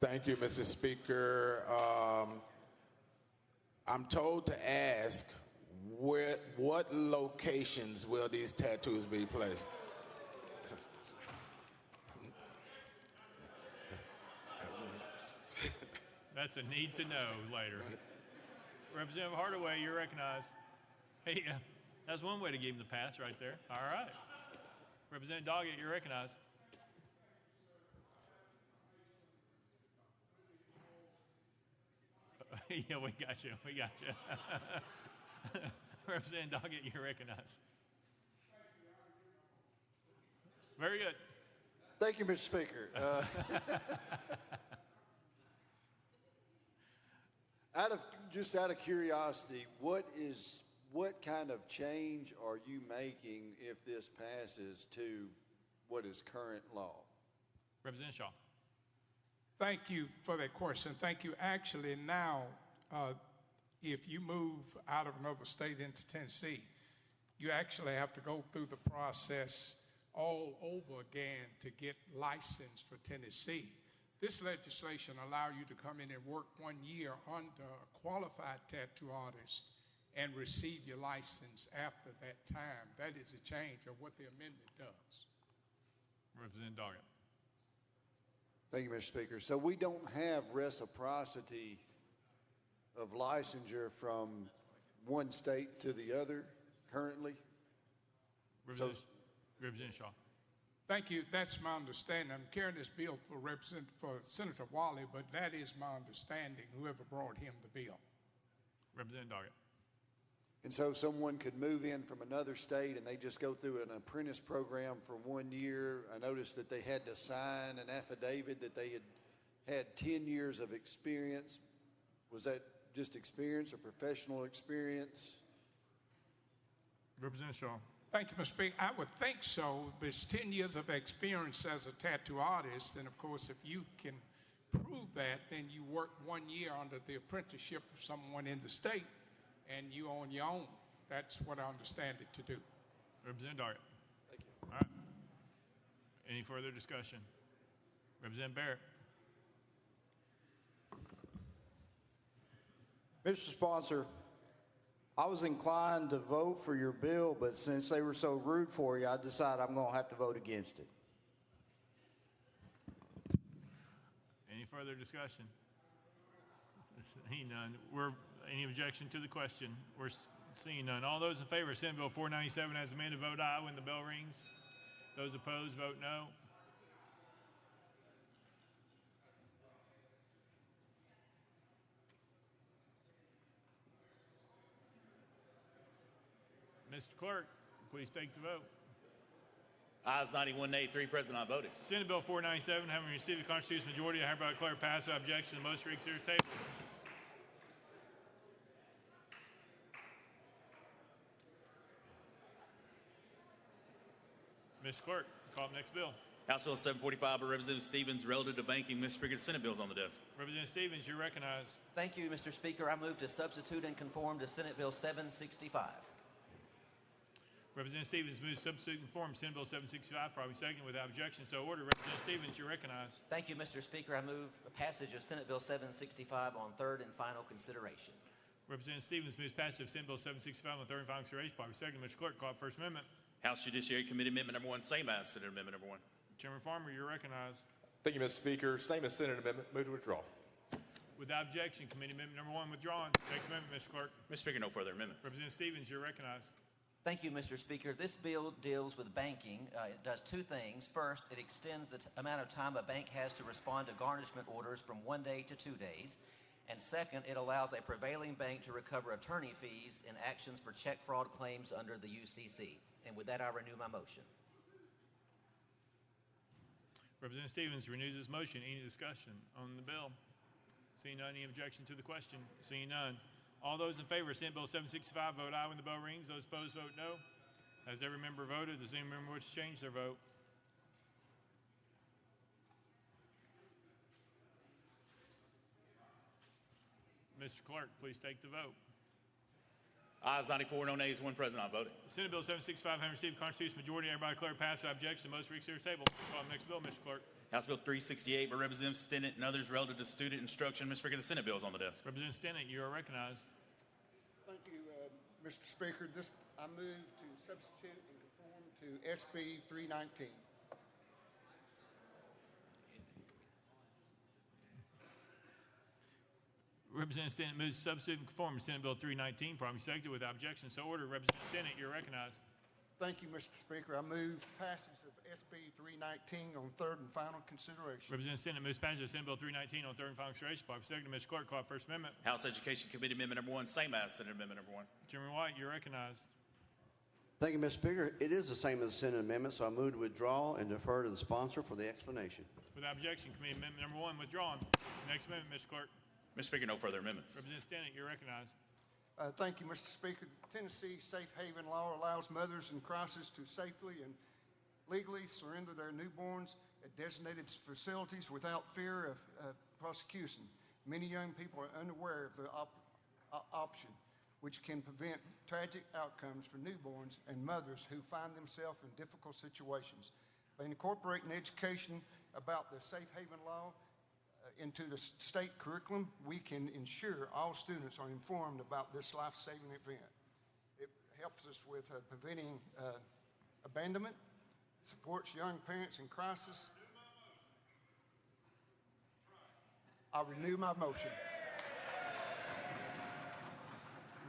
Thank you, Mr. Speaker. I'm told to ask, what locations will these tattoos be placed? That's a need to know later. Representative Hardaway, you're recognized. Hey, that's one way to give him the pass right there. All right. Representative Doggett, you're recognized. Yeah, we got you. We got you. Representative Doggett, you're recognized. Very good. Thank you, Mr. Speaker. Out of curiosity, what kind of change are you making if this passes to what is current law? Representative Shaw. Thank you for that question. Thank you. Actually, now, if you move out of another state into Tennessee, you actually have to go through the process all over again to get licensed for Tennessee. This legislation allows you to come in and work 1 year under a qualified tattoo artist and receive your license after that time. That is a change of what the amendment does. Representative Doggett. Thank you, Mr. Speaker. So we don't have reciprocity of licensure from one state to the other currently? Representative Shaw. Thank you. That's my understanding. I'm carrying this bill for Senator Wally, but that is my understanding, whoever brought him the bill. Representative Doggett. And so someone could move in from another state and they just go through an apprentice program for 1 year. I noticed that they had to sign an affidavit that they had 10 years of experience. Was that just experience or professional experience? Representative Shaw. Thank you, Mr. Speaker. I would think so. It's 10 years of experience as a tattoo artist, and of course, if you can prove that, then you work 1 year under the apprenticeship of someone in the state, and you on your own. That's what I understand it to do. Representative Dart. Thank you. All right. Any further discussion? Representative Barrett. Mr. Sponsor, I was inclined to vote for your bill, but since they were so rude for you, I decided I'm going to have to vote against it. Any further discussion? Seeing none. Any objection to the question? We're seeing none. All those in favor of Senate Bill 497 as amended, vote aye when the bell rings. Those opposed, vote no. Mr. Clerk, please take the vote. Ayes 91, nay 3, present not voting. Senate Bill 497, having received a constitutional majority, I hereby declare passed without objection. The motion reconsiders table. Mr. Clerk, call up next bill. House Bill 745 by Representative Stevens, relative to banking. Mr. Speaker, the Senate bill is on the desk. Representative Stevens, you're recognized. Thank you, Mr. Speaker. I move to substitute and conform to Senate Bill 765. Representative Stevens moves substitute and conform Senate Bill 765, probably second without objection. So ordered. Representative Stevens, you're recognized. Thank you, Mr. Speaker. I move the passage of Senate Bill 765 on third and final consideration. Representative Stevens moves passage of Senate Bill 765 on third and final consideration, probably second. Mr. Clerk, call up First Amendment. House Judiciary Committee Amendment number 1, same as Senate Amendment number 1. Chairman Farmer, you're recognized. Thank you, Mr. Speaker. Same as Senate Amendment. Move to withdraw. Without objection, Committee Amendment number 1 withdrawn. Next amendment, Mr. Clerk. Mr. Speaker, no further amendments. Representative Stevens, you're recognized. Thank you, Mr. Speaker. This bill deals with banking. It does two things. First, it extends the amount of time a bank has to respond to garnishment orders from 1 day to 2 days. And second, it allows a prevailing bank to recover attorney fees in actions for check fraud claims under the UCC. And with that, I renew my motion. Representative Stevens renews his motion. Any discussion on the bill? Seeing none, any objection to the question? Seeing none. All those in favor of Senate Bill 765, vote aye when the bell rings. Those opposed, vote no. Has every member voted? Does any member wish to change their vote? Mr. Clerk, please take the vote. Ayes 94, no nays, 1 present not voting. Senate Bill 765 having received a constitutional majority, everybody declare passed without objection. The motion reconsiders table. Call up next bill, Mr. Clerk. House Bill 368 by Representative Stinnett and others relative to student instruction. Mr. Speaker, the Senate bill is on the desk. Representative Stinnett, you are recognized. Thank you, Mr. Speaker. I move to substitute and conform to SB 319. Representative Stinnett moves to substitute and conform to Senate Bill 319, probably seconded without objection. So ordered. Representative Stinnett, you're recognized. Thank you, Mr. Speaker. I move passage of SB 319 on third and final consideration. Representative Stinnett moves passage of Senate Bill 319 on third and final consideration, probably seconded. Mr. Clerk, call up First Amendment. House Education Committee Amendment number 1, same as Senate Amendment number 1. Chairman White, you're recognized. Thank you, Mr. Speaker. It is the same as the Senate amendment, so I move to withdraw and defer to the sponsor for the explanation. Without objection, Committee Amendment number 1 withdrawn. Next amendment, Mr. Clerk. Mr. Speaker, no further amendments. Representative Stinnett, you're recognized. Thank you, Mr. Speaker. Tennessee Safe Haven law allows mothers in crisis to safely and legally surrender their newborns at designated facilities without fear of prosecution. Many young people are unaware of the option, which can prevent tragic outcomes for newborns and mothers who find themselves in difficult situations. By incorporating education about the Safe Haven law into the state curriculum, we can ensure all students are informed about this life-saving event. It helps us with preventing abandonment, supports young parents in crisis. I renew my motion.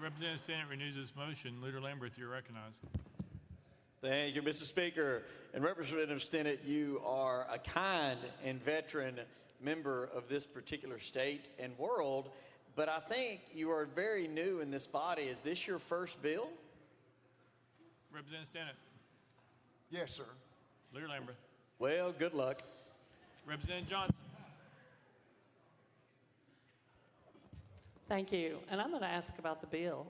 Representative Stinnett renews his motion. Leader Lamberth, you're recognized. Thank you, Mr. Speaker. And Representative Stinnett, you are a kind and veteran member of this particular state and world, but I think you are very new in this body. Is this your first bill? Representative Stinnett. Yes, sir. Leader Lambert. Well, good luck. Representative Johnson. Thank you. And I'm going to ask about the bill.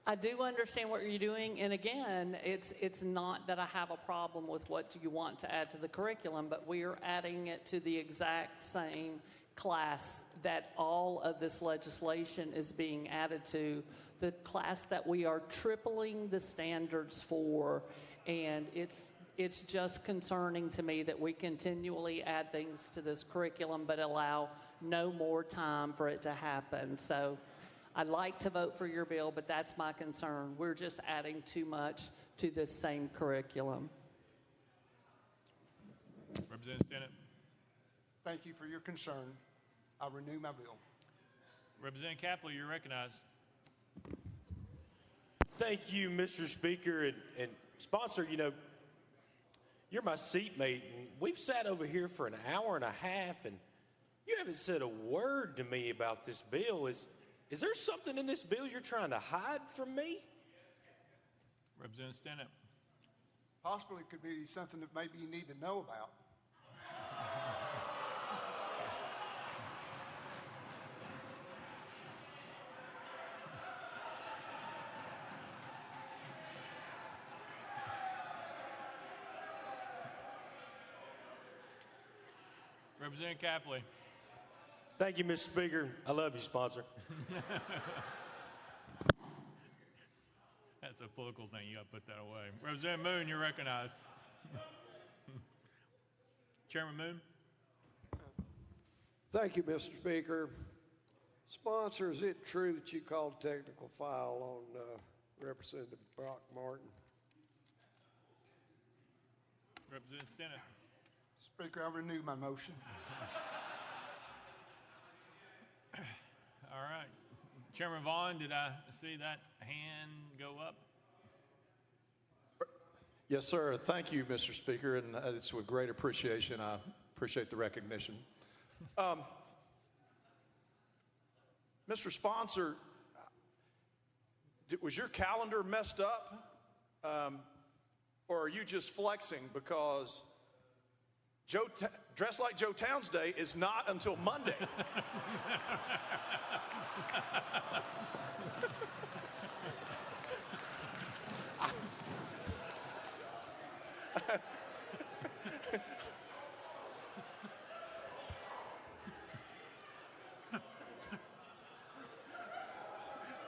I do understand what you're doing, and again, it's not that I have a problem with what you want to add to the curriculum, but we are adding it to the exact same class that all of this legislation is being added to, the class that we are tripling the standards for, and it's just concerning to me that we continually add things to this curriculum but allow no more time for it to happen. So I'd like to vote for your bill, but that's my concern. We're just adding too much to this same curriculum. Representative Stinnett. Thank you for your concern. I renew my bill. Representative Capley, you're recognized. Thank you, Mr. Speaker. And sponsor, you know, you're my seatmate, and we've sat over here for an hour and a half, and you haven't said a word to me about this bill. Is there something in this bill you're trying to hide from me? Representative Stinnett. Possibly it could be something that maybe you need to know about. Representative Capley. Thank you, Mr. Speaker. I love you, sponsor. That's a political thing. You got to put that away. Representative Moon, you're recognized. Chairman Moon. Thank you, Mr. Speaker. Sponsor, is it true that you called a technical file on Representative Brock Martin? Representative Stinnett. Speaker, I renew my motion. All right. Chairman Vaughn, did I see that hand go up? Yes, sir. Thank you, Mr. Speaker, and it's with great appreciation. I appreciate the recognition. Mr. Sponsor, was your calendar messed up? Or are you just flexing because Dress Like Joe Towns Day is not until Monday?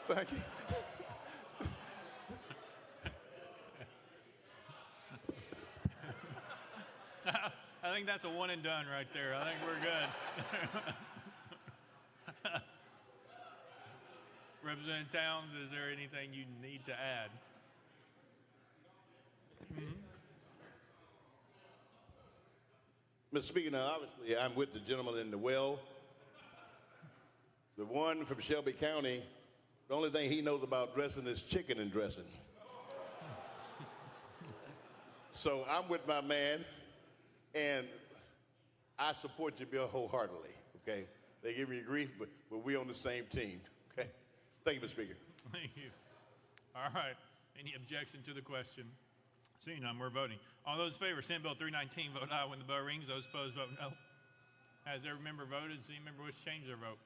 Thank you. I think that's a one and done right there. I think we're good. Representative Towns, is there anything you need to add? Mr. Speaker, now obviously I'm with the gentleman in the well. The one from Shelby County, the only thing he knows about dressing is chicken and dressing. So I'm with my man, and I support your bill wholeheartedly, okay? They give me grief, but we're on the same team, okay? Thank you, Mr. Speaker. Thank you. All right. Any objection to the question? Seeing none, we're voting. All those in favor, Senate Bill 319, vote aye when the bell rings. Those opposed, vote no. Has every member voted? Does any member wish to change their vote?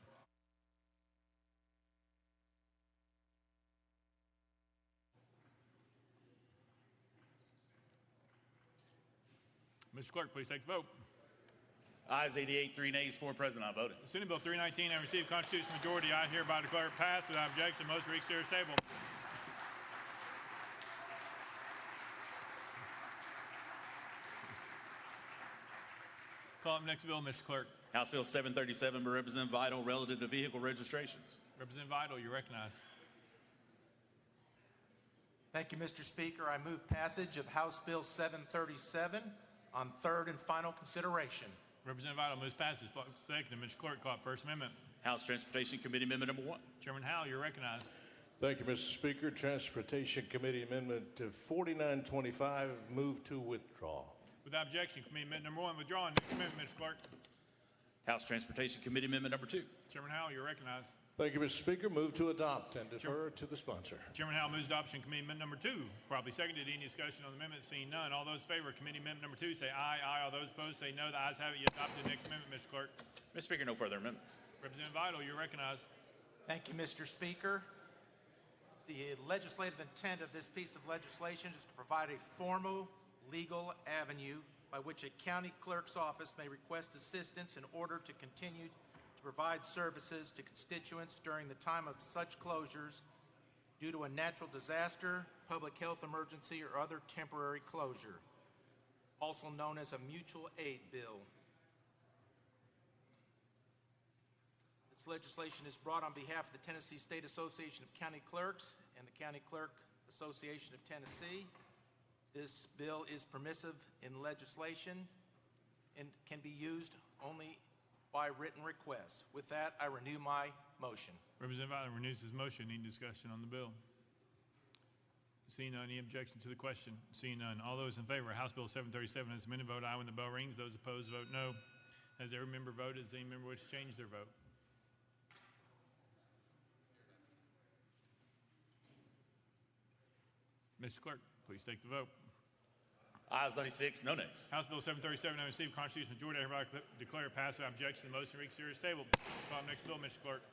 Mr. Clerk, please take the vote. Ayes 88, 3 nays, 4 present, not voting. Senate Bill 319 having received constitutional majority, I hereby declare it passed without objection. Motion to reconsider is tabled. Call up next bill, Mr. Clerk. House Bill 737 by Representative Vital, relative to vehicle registrations. Representative Vital, you're recognized. Thank you, Mr. Speaker. I move passage of House Bill 737 on third and final consideration. Representative Vital moves passage. Second, Mr. Clerk, call up First Amendment. House Transportation Committee Amendment Number 1. Chairman Howell, you're recognized. Thank you, Mr. Speaker. Transportation Committee Amendment 4925, move to withdraw. Without objection, Committee Amendment Number 1 withdrawn. Next amendment, Mr. Clerk. House Transportation Committee Amendment Number 2. Chairman Howell, you're recognized. Thank you, Mr. Speaker. Move to adopt and defer to the sponsor. Chairman Howell moves adoption of Committee Amendment Number 2. Properly seconded. Any discussion on the amendment? Seeing none. All those in favor of Committee Amendment Number 2 say aye. Aye. All those opposed say no. The ayes have it. You adopt the next amendment, Mr. Clerk. Mr. Speaker, no further amendments. Representative Vital, you're recognized. Thank you, Mr. Speaker. The legislative intent of this piece of legislation is to provide a formal legal avenue by which a county clerk's office may request assistance in order to continue to provide services to constituents during the time of such closures due to a natural disaster, public health emergency, or other temporary closure, also known as a mutual aid bill. This legislation is brought on behalf of the Tennessee State Association of County Clerks and the County Clerk Association of Tennessee. This bill is permissive in legislation and can be used only by written request. With that, I renew my motion. Representative Vital renews his motion. Any discussion on the bill? Seeing none, any objection to the question? Seeing none, all those in favor of House Bill 737 as amended, vote aye when the bell rings. Those opposed, vote no. Has every member voted? Does any member wish to change their vote? Mr. Clerk, please take the vote. Ayes 96, no nays. House Bill 737 now received constitutional majority. Hereby declare passed without objection. The motion reeks serious table. Call next bill, Mr. Clerk.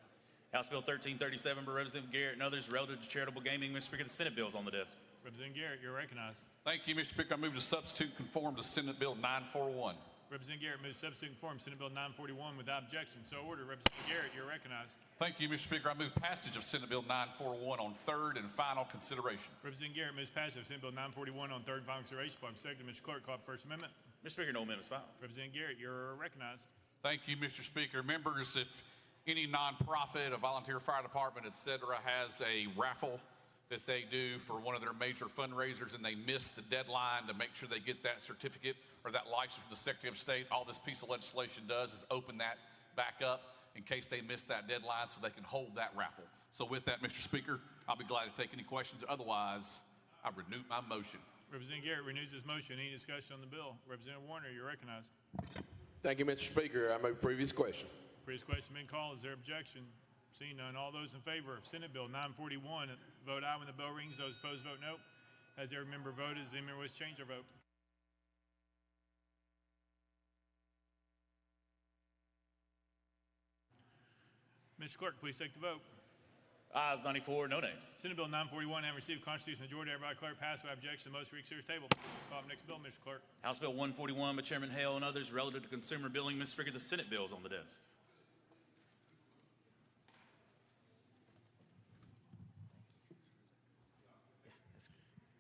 House Bill 1337 by Representative Garrett and others relative to charitable gaming. Mr. Speaker, the Senate bill is on the desk. Representative Garrett, you're recognized. Thank you, Mr. Speaker. I move to substitute conform to Senate Bill 941. Representative Garrett moves substitute form Senate Bill 941 without objection. So ordered. Representative Garrett, you're recognized. Thank you, Mr. Speaker. I move passage of Senate Bill 941 on third and final consideration. Representative Garrett moves passage of Senate Bill 941 on third and final consideration. Second, Mr. Clerk, call for First Amendment. Mr. Speaker, no amendments filed. Representative Garrett, you're recognized. Thank you, Mr. Speaker. Members, if any nonprofit, a volunteer fire department, et cetera, has a raffle that they do for one of their major fundraisers and they miss the deadline to make sure they get that certificate or that license from the Secretary of State, all this piece of legislation does is open that back up in case they miss that deadline so they can hold that raffle. So with that, Mr. Speaker, I'll be glad to take any questions. Otherwise, I renew my motion. Representative Garrett renews his motion. Any discussion on the bill? Representative Warner, you're recognized. Thank you, Mr. Speaker. I move previous question. Previous question been called. Is there objection? Seeing none, all those in favor of Senate Bill 941, vote aye when the bell rings. Those opposed, vote no. Has every member voted? Does any member wish to change their vote? Mr. Clerk, please take the vote. Ayes 94, no nays. Senate Bill 941 having received constitutional majority, hereby declare passed without objection. The motion reeks serious table. Call up next bill, Mr. Clerk. House Bill 141 by Chairman Hale and others relative to consumer billing. Mr. Speaker, the Senate bill is on the desk.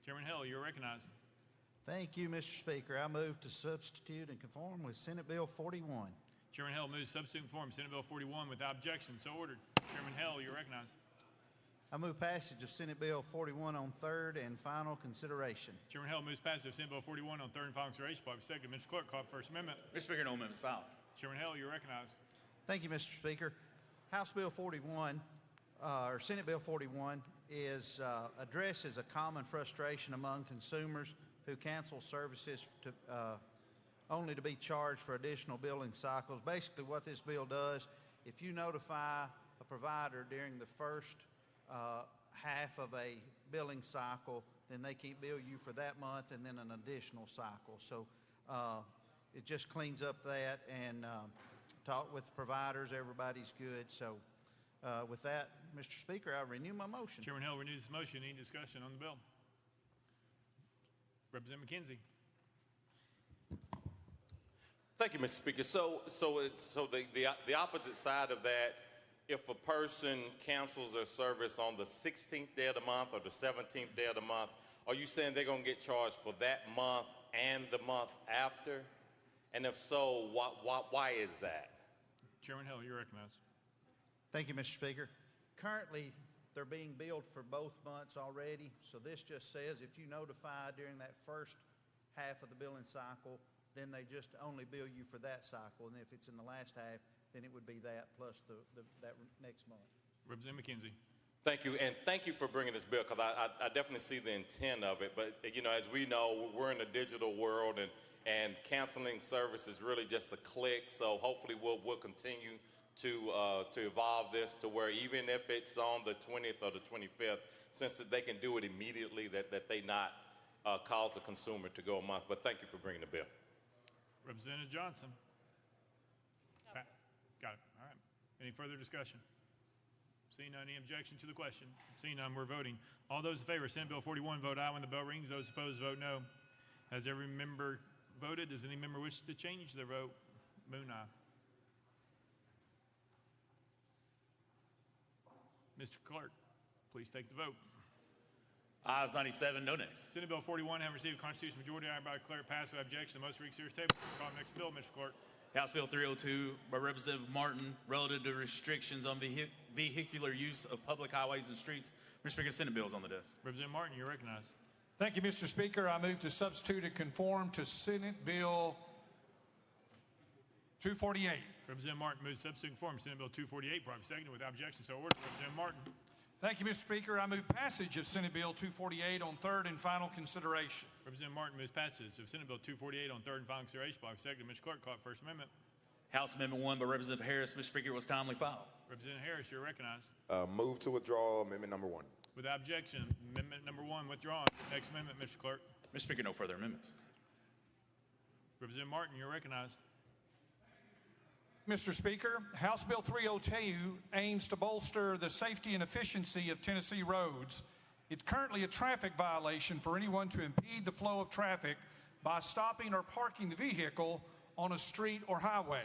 Chairman Hill, you're recognized. Thank you, Mr. Speaker. I move to substitute and conform with Senate Bill 41. Chairman Hill moves substitute form Senate Bill 41 without objection. So ordered. Chairman Hill, you're recognized. I move passage of Senate Bill 41 on third and final consideration. Chairman Hill moves passage of Senate Bill 41 on third and final consideration. Second, Mr. Clerk, call for First Amendment. Mr. Speaker, no amendments filed. Chairman Hill, you're recognized. Thank you, Mr. Speaker. House Bill 41, or Senate Bill 41, addresses a common frustration among consumers who cancel services only to be charged for additional billing cycles. Basically, what this bill does, if you notify a provider during the first half of a billing cycle, then they can't bill you for that month and then an additional cycle. So it just cleans up that and talk with the providers. Everybody's good. So with that, Mr. Speaker, I renew my motion. Chairman Hill renews his motion. Any discussion on the bill? Representative McKenzie. Thank you, Mr. Speaker. So the opposite side of that, if a person cancels their service on the 16th day of the month or the 17th day of the month, are you saying they're going to get charged for that month and the month after? And if so, why is that? Chairman Hill, you're recognized. Thank you, Mr. Speaker. Currently, they're being billed for both months already. So this just says if you notify during that first half of the billing cycle, then they just only bill you for that cycle. And if it's in the last half, then it would be that plus that next month. Representative McKenzie. Thank you, and thank you for bringing this bill, because I definitely see the intent of it. But, you know, as we know, we're in a digital world, and canceling service is really just a click. So hopefully we'll continue to evolve this to where even if it's on the 20th or the 25th, since they can do it immediately, that they not cause the consumer to go a month. But thank you for bringing the bill. Representative Johnson. Pat, got it. All right. Any further discussion? Seeing none, any objection to the question? Seeing none, we're voting. All those in favor of Senate Bill 41 vote aye when the bell rings. Those opposed vote no. Has every member voted? Does any member wish to change their vote? Moon aye. Mr. Clerk, please take the vote. Ayes 97, no nays. Senate Bill 41 have received a constitutional majority. I hereby declare passed without objection. The most read series table. Call the next bill, Mr. Clerk. House Bill 302 by Representative Martin, relative to restrictions on vehicular use of public highways and streets. Mr. Speaker, Senate bill is on the desk. Representative Martin, you're recognized. Thank you, Mr. Speaker. I move to substitute and conform to Senate Bill 248. Representative Martin moves to substitute and conform to Senate Bill 248. Properly seconded without objection. So ordered. Representative Martin. Thank you, Mr. Speaker. I move passage of Senate Bill 248 on third and final consideration. Representative Martin moves passage of Senate Bill 248 on third and final consideration. Properly seconded. Mr. Clerk, call it First Amendment. House Amendment 1 by Representative Harris, Mr. Speaker, was timely filed. Representative Harris, you're recognized. Move to withdraw amendment number 1. Without objection, amendment number 1 withdrawn. Next amendment, Mr. Clerk. Mr. Speaker, no further amendments. Representative Martin, you're recognized. Mr. Speaker, House Bill 302 aims to bolster the safety and efficiency of Tennessee roads. It's currently a traffic violation for anyone to impede the flow of traffic by stopping or parking the vehicle on a street or highway.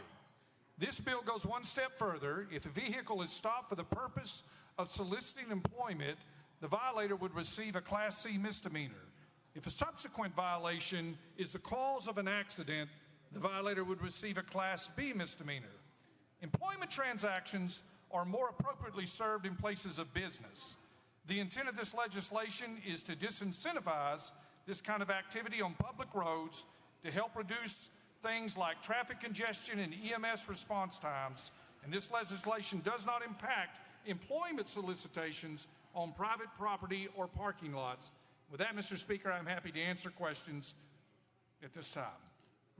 This bill goes one step further. If a vehicle is stopped for the purpose of soliciting employment, the violator would receive a Class C misdemeanor. If a subsequent violation is the cause of an accident, the violator would receive a Class B misdemeanor. Employment transactions are more appropriately served in places of business. The intent of this legislation is to disincentivize this kind of activity on public roads to help reduce things like traffic congestion and EMS response times. And this legislation does not impact employment solicitations on private property or parking lots. With that, Mr. Speaker, I'm happy to answer questions at this time.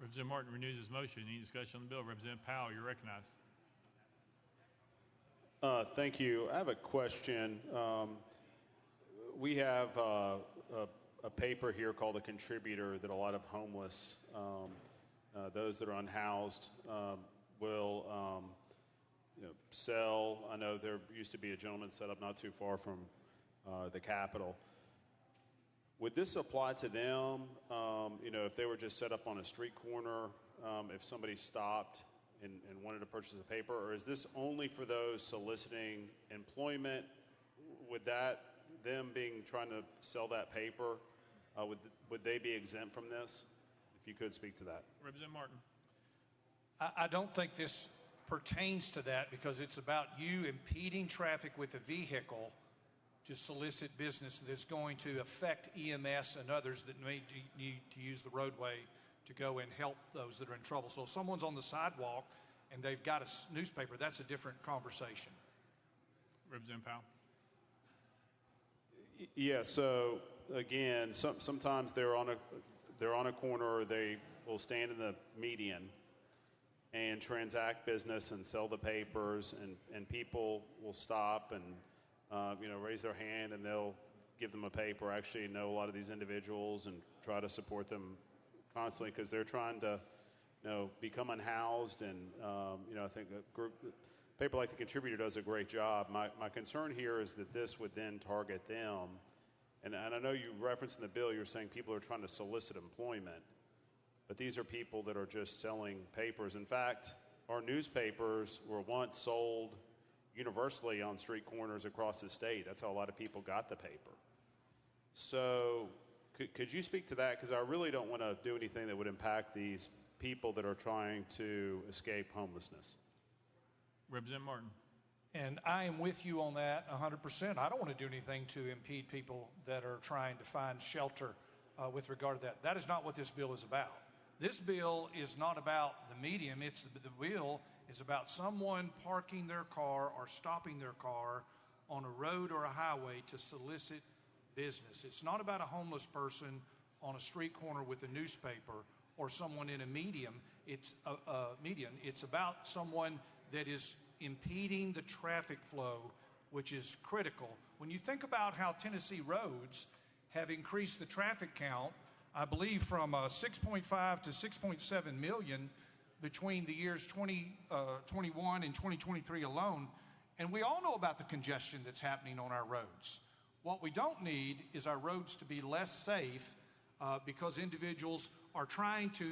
Representative Martin renews his motion. Any discussion on the bill? Representative Powell, you're recognized. Thank you. I have a question. We have a paper here called The Contributor that a lot of homeless, those that are unhoused, will sell. I know there used to be a gentleman set up not too far from the Capitol. Would this apply to them, if they were just set up on a street corner, if somebody stopped and wanted to purchase a paper, or is this only for those soliciting employment? Would them trying to sell that paper, would they be exempt from this? If you could speak to that. Representative Martin. I don't think this pertains to that because it's about you impeding traffic with a vehicle to solicit business that's going to affect EMS and others that may need to use the roadway to go and help those that are in trouble. So if someone's on the sidewalk and they've got a newspaper, that's a different conversation. Representative Powell. Yeah, so again, sometimes they're on a corner, or they will stand in the median and transact business and sell the papers, and people will stop and raise their hand, and they'll give them a paper. I actually know a lot of these individuals and try to support them constantly because they're trying to, become unhoused. And, I think a paper like The Contributor does a great job. My concern here is that this would then target them. And I know you referenced in the bill, you're saying people are trying to solicit employment, but these are people that are just selling papers. In fact, our newspapers were once sold universally on street corners across the state. That's how a lot of people got the paper. So could you speak to that? Because I really don't want to do anything that would impact these people that are trying to escape homelessness. Representative Martin. And I am with you on that 100%. I don't want to do anything to impede people that are trying to find shelter with regard to that. That is not what this bill is about. This bill is not about the medium. The bill is about someone parking their car or stopping their car on a road or a highway to solicit business. It's not about a homeless person on a street corner with a newspaper or someone in a median. It's about someone that is impeding the traffic flow, which is critical. When you think about how Tennessee roads have increased the traffic count, I believe from 6.5 to 6.7 million between the years 2021 and 2023 alone, and we all know about the congestion that's happening on our roads. What we don't need is our roads to be less safe because individuals are trying to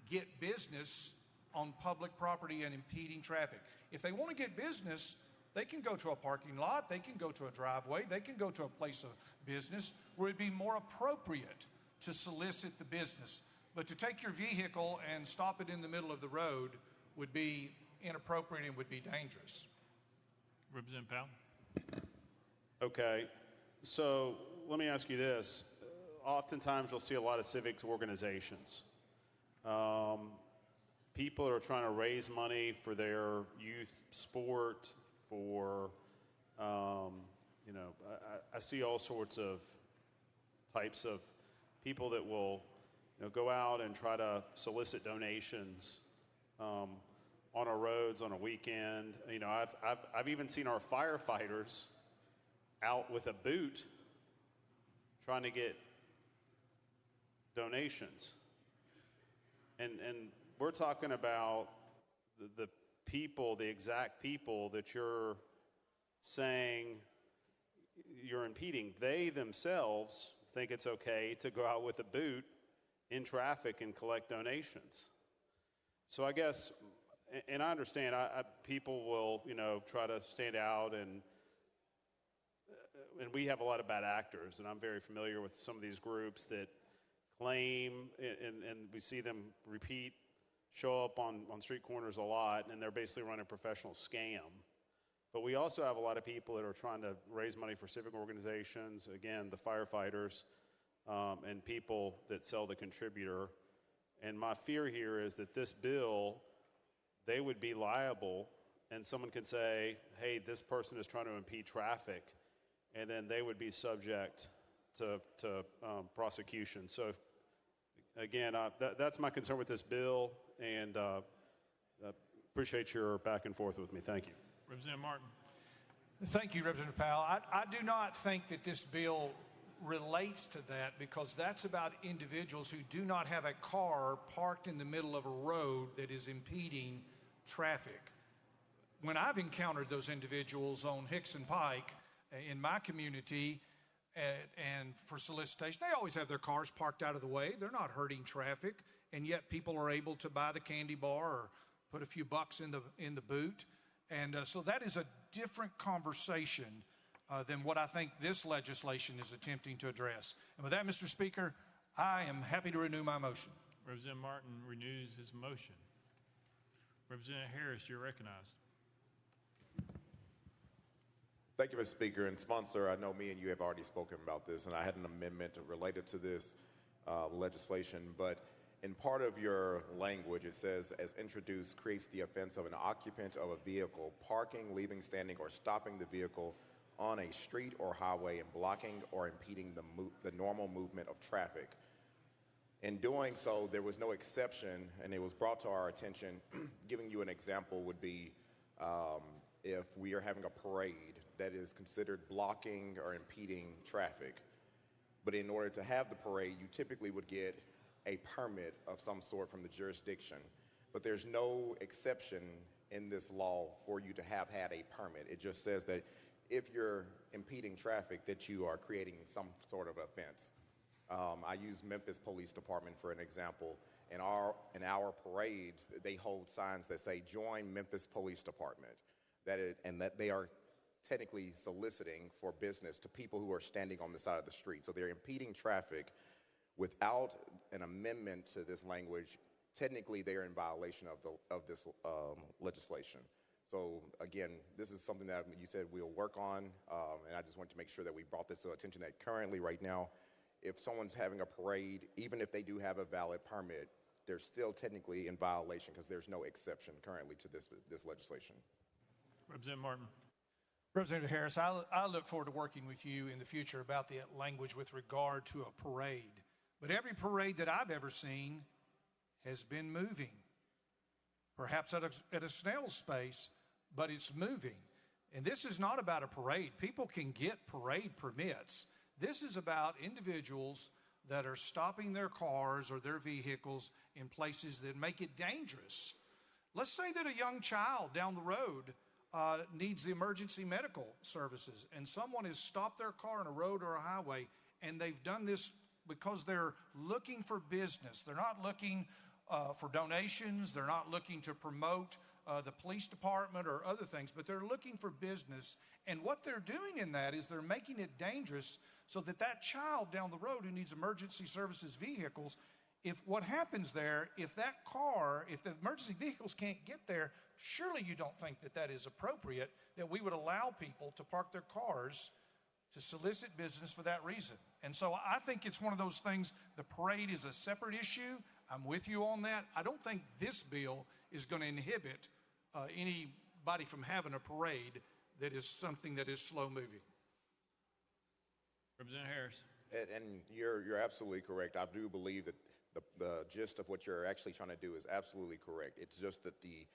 get business on public property and impeding traffic. If they want to get business, they can go to a parking lot, they can go to a driveway, they can go to a place of business where it'd be more appropriate to solicit the business. But to take your vehicle and stop it in the middle of the road would be inappropriate and would be dangerous. Representative Powell. Okay, so let me ask you this. Oftentimes you'll see a lot of civic organizations. People are trying to raise money for their youth sport, for, I see all sorts of types of people that will go out and try to solicit donations on our roads on a weekend. I've even seen our firefighters out with a boot trying to get donations. And we're talking about the people, the exact people that you're saying you're impeding. They themselves think it's okay to go out with a boot in traffic and collect donations. So I guess, and I understand, people will, try to stand out, and we have a lot of bad actors, and I'm very familiar with some of these groups that claim, and we see them show up on street corners a lot, and they're basically running a professional scam. But we also have a lot of people that are trying to raise money for civic organizations, again, the firefighters, and people that sell the contributor. And my fear here is that this bill, they would be liable, and someone can say, hey, this person is trying to impede traffic, and then they would be subject to prosecution. So again, that's my concern with this bill, and appreciate your back and forth with me. Thank you. Representative Martin. Thank you, Representative Powell. I do not think that this bill relates to that, because that's about individuals who do not have a car parked in the middle of a road that is impeding traffic. When I've encountered those individuals on Hickson Pike in my community and for solicitation, they always have their cars parked out of the way. They're not hurting traffic, and yet people are able to buy the candy bar or put a few bucks in the boot. And so that is a different conversation than what I think this legislation is attempting to address. And with that, Mr. Speaker, I am happy to renew my motion. Representative Martin renews his motion. Representative Harris, you're recognized. Thank you, Mr. Speaker. And sponsor, I know me and you have already spoken about this, and I had an amendment related to this legislation, but in part of your language, it says, as introduced, creates the offense of an occupant of a vehicle parking, leaving, standing, or stopping the vehicle on a street or highway and blocking or impeding the normal movement of traffic. In doing so, there was no exception, and it was brought to our attention. Giving you an example would be if we are having a parade that is considered blocking or impeding traffic. But in order to have the parade, you typically would get a permit of some sort from the jurisdiction. But there's no exception in this law for you to have had a permit. It just says that if you're impeding traffic, that you are creating some sort of offense. I use Memphis Police Department for an example. In our parades, they hold signs that say, join Memphis Police Department. That they are technically soliciting for business to people who are standing on the side of the street. So they're impeding traffic without an amendment to this language. Technically, they are in violation of this legislation. So again, this is something that you said we'll work on, and I just want to make sure that we brought this to attention that currently right now, if someone's having a parade, even if they do have a valid permit, they're still technically in violation because there's no exception currently to this legislation. Representative Martin. Representative Harris, I look forward to working with you in the future about the language with regard to a parade. But every parade that I've ever seen has been moving. Perhaps at a snail's pace, but it's moving. And this is not about a parade. People can get parade permits. This is about individuals that are stopping their cars or their vehicles in places that make it dangerous. Let's say that a young child down the road needs the emergency medical services, and someone has stopped their car on a road or a highway, and they've done this because they're looking for business. They're not looking for donations. They're not looking to promote the police department or other things, but they're looking for business. And what they're doing in that is they're making it dangerous so that that child down the road who needs emergency services vehicles, if what happens there, if the emergency vehicles can't get there, surely you don't think that that is appropriate, that we would allow people to park their cars to solicit business for that reason. And so I think it's one of those things. The parade is a separate issue. I'm with you on that. I don't think this bill is going to inhibit anybody from having a parade that is something that is slow moving. Representative Harris. And you're absolutely correct. I do believe that the gist of what you're actually trying to do is absolutely correct. It's just that the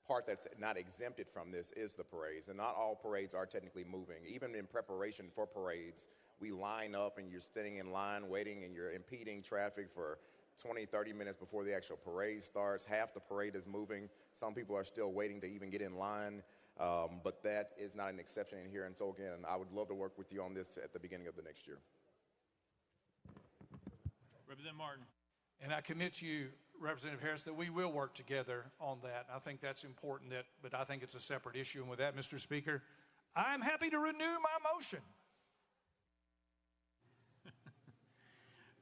part that's not exempted from this is the parades, and not all parades are technically moving. Even in preparation for parades, we line up and you're standing in line waiting and you're impeding traffic for 20, 30 minutes before the actual parade starts. Half the parade is moving. Some people are still waiting to even get in line, but that is not an exception in here. And so again, I would love to work with you on this at the beginning of the next year. Representative Martin. And I commit to you, Representative Harris, that we will work together on that. I think that's important, but I think it's a separate issue. And with that, Mr. Speaker, I'm happy to renew my motion.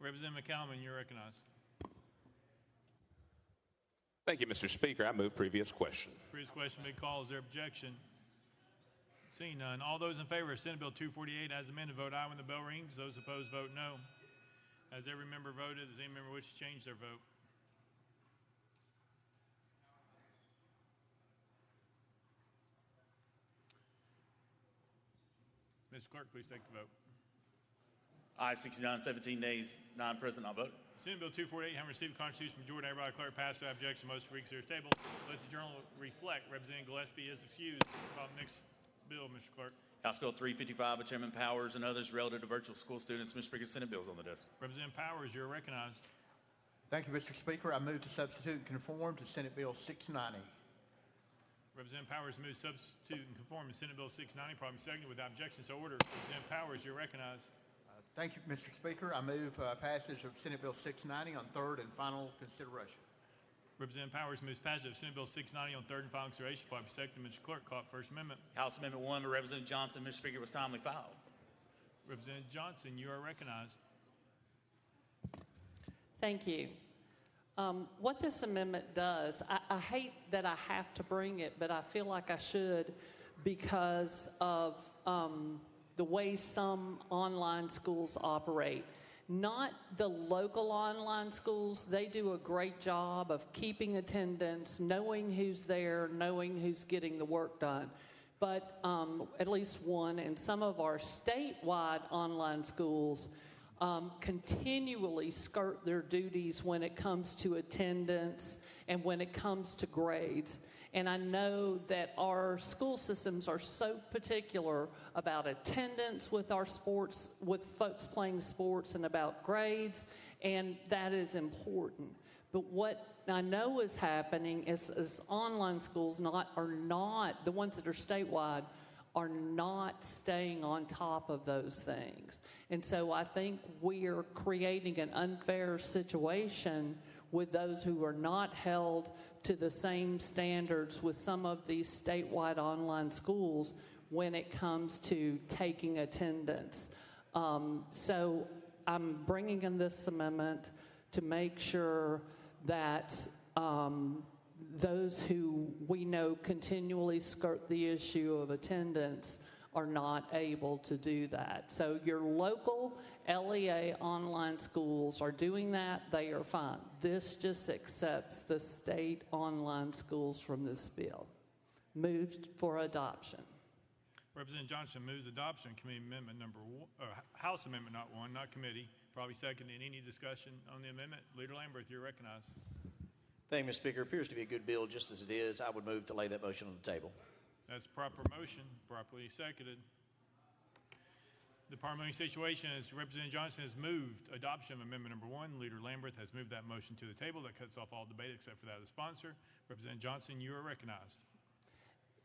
Representative McCallum, you're recognized. Thank you, Mr. Speaker. I move previous question. Previous question been called. Is there objection? Seeing none. All those in favor of Senate Bill 248 as amended vote aye when the bell rings. Those opposed vote no. Has every member voted? Does any member wish to change their vote? Mr. Clerk, please take the vote. Aye, 69, 17 nays, 9 present, not voting. Senate Bill 248 having received a constitutional majority, everybody declare passed without objection. Motion for reconsider is tabled. Let the journal reflect. Representative Gillespie is excused. Call the next bill, Mr. Clerk. House Bill 355 by Chairman Powers and others relative to virtual school students. Mr. Speaker, Senate bills on the desk. Representative Powers, you're recognized. Thank you, Mr. Speaker. I move to substitute and conform to Senate Bill 690. Representative Powers moves substitute and conform to Senate Bill 690. Probably seconded without objection. So ordered. Representative Powers, you're recognized. Thank you, Mr. Speaker. I move passage of Senate Bill 690 on third and final consideration. Representative Powers moves passage of Senate Bill 690 on third and final consideration. Probably seconded. Mr. Clerk, call First Amendment. House Amendment 1 by Representative Johnson. Mr. Speaker, was timely filed. Representative Johnson, you are recognized. Thank you. What this amendment does, I hate that I have to bring it, but I feel like I should because of the way some online schools operate. Not the local online schools. They do a great job of keeping attendance, knowing who's there, knowing who's getting the work done. But at least one, and some of our statewide online schools continually skirt their duties when it comes to attendance and when it comes to grades. And I know that our school systems are so particular about attendance with our sports, with folks playing sports, and about grades, and that is important. But what I know is happening is online schools are not, the ones that are statewide, are not staying on top of those things. And so I think we are creating an unfair situation with those who are not held to the same standards with some of these statewide online schools when it comes to taking attendance. So I'm bringing in this amendment to make sure that those who we know continually skirt the issue of attendance are not able to do that. So your local LEA online schools are doing that. They are fine. This just accepts the state online schools from this bill. Moved for adoption. Representative Johnson moves adoption committee amendment number one, House amendment not committee. Probably seconded. Any discussion on the amendment? Leader Lamberth, you're recognized. Thank you, Mr. Speaker. Appears to be a good bill just as it is. I would move to lay that motion on the table. That's proper motion, properly seconded. The parliamentary situation is Representative Johnson has moved adoption of amendment number 1. Leader Lambert has moved that motion to the table. That cuts off all debate except for that of the sponsor. Representative Johnson, you are recognized.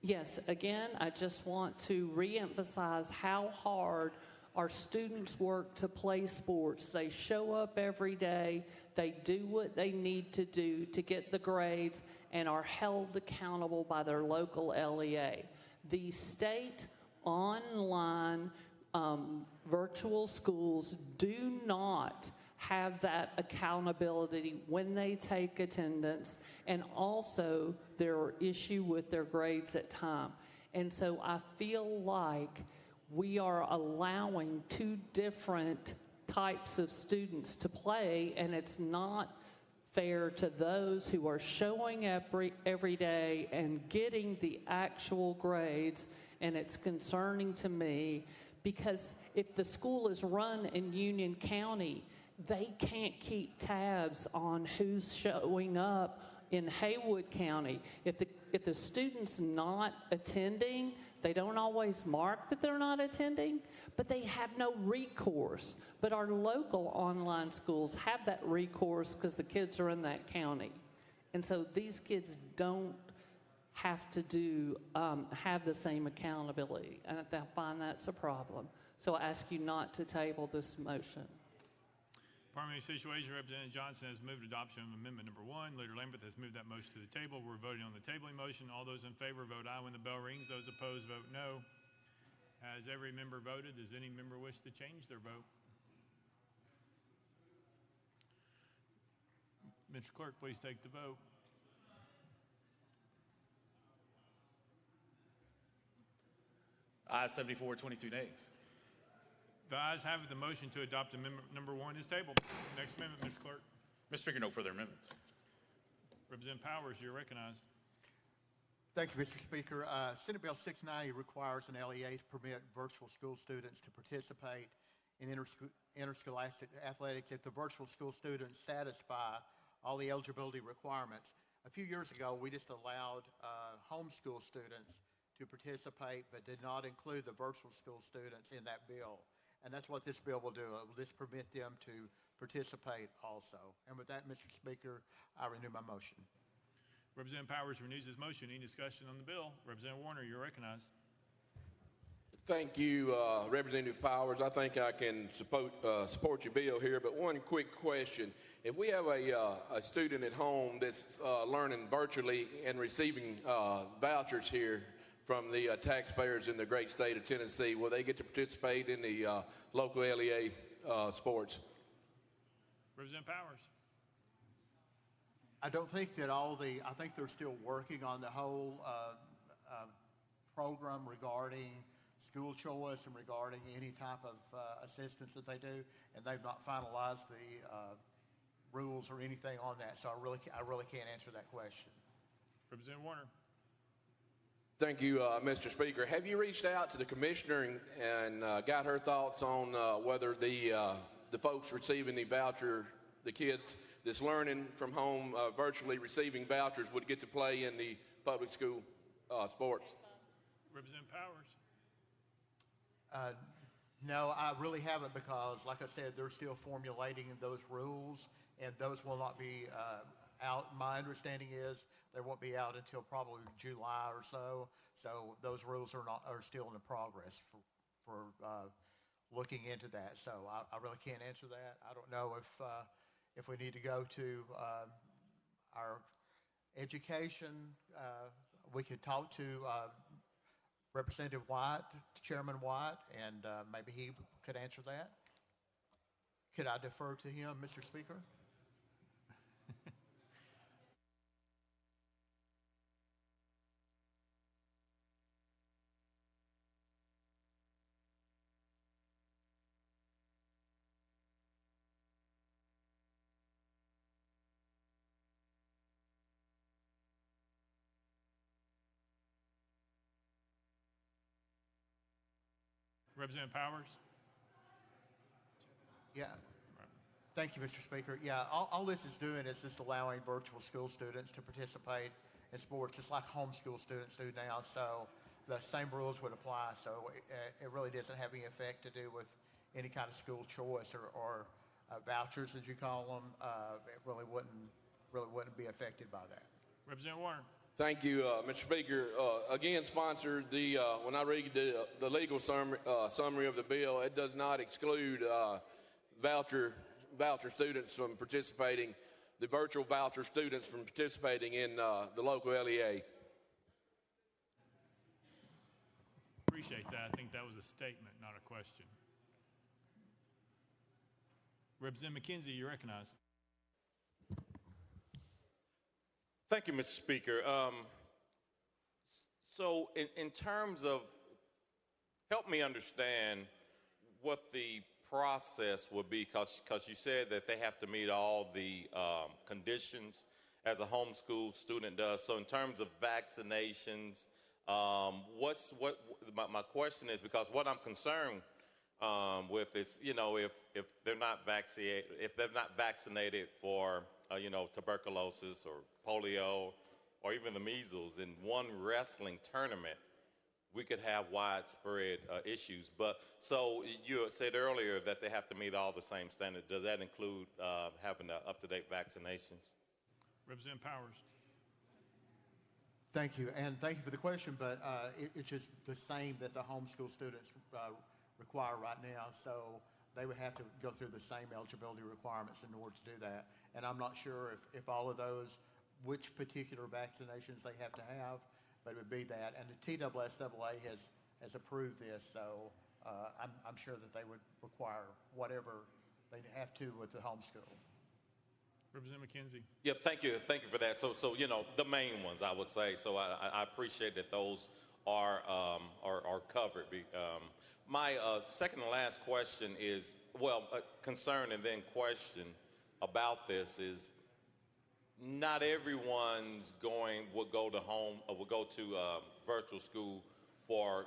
Yes, again, I just want to reemphasize how hard our students work to play sports. They show up every day, they do what they need to do to get the grades, and are held accountable by their local LEA. The state online virtual schools do not have that accountability when they take attendance, and also their issue with their grades at time. And so I feel like we are allowing two different types of students to play, and it's not fair to those who are showing up every day and getting the actual grades. And it's concerning to me because if the school is run in Union County, they can't keep tabs on who's showing up in Haywood County. If the student's not attending, they don't always mark that they're not attending, but they have no recourse. But our local online schools have that recourse because the kids are in that county. And so these kids don't have to have the same accountability. And I find that's a problem. So I ask you not to table this motion. Parliamentary situation, Representative Johnson has moved adoption of amendment number 1. Leader Lambert has moved that motion to the table. We're voting on the tabling motion. All those in favor vote aye when the bell rings. Those opposed vote no. Has every member voted? Does any member wish to change their vote? Mr. Clerk, please take the vote. Ayes 74, 22 nays. The ayes have it. The motion to adopt amendment number 1 is tabled. Next amendment, Mr. Clerk. Mr. Speaker, no further amendments. Representative Powers, you're recognized. Thank you, Mr. Speaker. Senate Bill 690 requires an LEA to permit virtual school students to participate in interscholastic athletics if the virtual school students satisfy all the eligibility requirements. A few years ago, we just allowed homeschool students to participate, but did not include the virtual school students in that bill. And that's what this bill will do. It will just permit them to participate also. And with that, Mr. Speaker, I renew my motion. Representative Powers renews his motion. Any discussion on the bill? Representative Warner, you're recognized. Thank you, Representative Powers. I think I can support your bill here, but one quick question. If we have a student at home that's learning virtually and receiving vouchers here from the taxpayers in the great state of Tennessee, will they get to participate in the local LEA sports? Representative Powers. I don't think that I think they're still working on the whole program regarding school choice and regarding any type of assistance that they do, and they've not finalized the rules or anything on that, so I really can't answer that question. Representative Warner. Thank you, Mr. Speaker. Have you reached out to the commissioner and got her thoughts on whether the folks receiving the voucher, the kids that's learning from home virtually receiving vouchers, would get to play in the public school sports? Representative Powers. No, I really haven't, because, like I said, they're still formulating those rules, and those will not be out. My understanding is they won't be out until probably July or so. So those rules are still in the progress for looking into that. So I really can't answer that. I don't know if we need to go to our education. We could talk to Representative White, Chairman White, and maybe he could answer that. Could I defer to him, Mr. Speaker? Representative Powers. Yeah. Thank you, Mr. Speaker. Yeah, all this is doing is just allowing virtual school students to participate in sports just like homeschool students do now. So the same rules would apply. So it really doesn't have any effect to do with any kind of school choice or vouchers, as you call them. It really wouldn't be affected by that. Representative Warner. Thank you, Mr. Speaker. Again, sponsor, when I read the legal summary of the bill, it does not exclude voucher students from participating, the virtual voucher students from participating in the local LEA. Appreciate that. I think that was a statement, not a question. Representative McKenzie, you're recognized. Thank you, Mr. Speaker. So in terms of, help me understand what the process would be, because you said that they have to meet all the conditions as a homeschool student does. So in terms of vaccinations, my question is, because what I'm concerned with is, if they're not vaccinated for tuberculosis or polio or even the measles, in one wrestling tournament, we could have widespread issues. But so you said earlier that they have to meet all the same standards. Does that include having up-to-date vaccinations? Representative Powers. Thank you, and thank you for the question, but it's just the same that the homeschool students require right now, so they would have to go through the same eligibility requirements in order to do that. And I'm not sure if all of those, which particular vaccinations they have to have, but it would be that. And the TSSAA has approved this, so I'm sure that they would require whatever they have to with the homeschool. Representative McKenzie. Yeah, thank you for that. So the main ones, I would say. So I appreciate that those are covered. My second and last question is, concern and then question about this is, not everyone's will go to virtual school for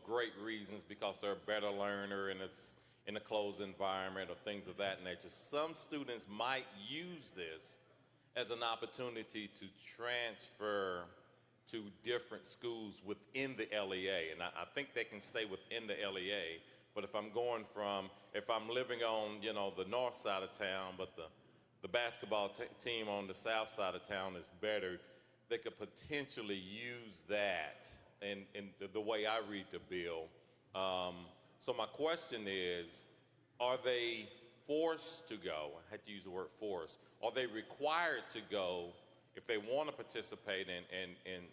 great reasons, because they're a better learner and it's in a closed environment or things of that nature. Some students might use this as an opportunity to transfer to different schools within the LEA, and I think they can stay within the LEA. But if I'm living on the north side of town, but the basketball team on the south side of town is better, they could potentially use that in the way I read the bill. So my question is, are they forced to go? I had to use the word forced. Are they required to go if they want to participate in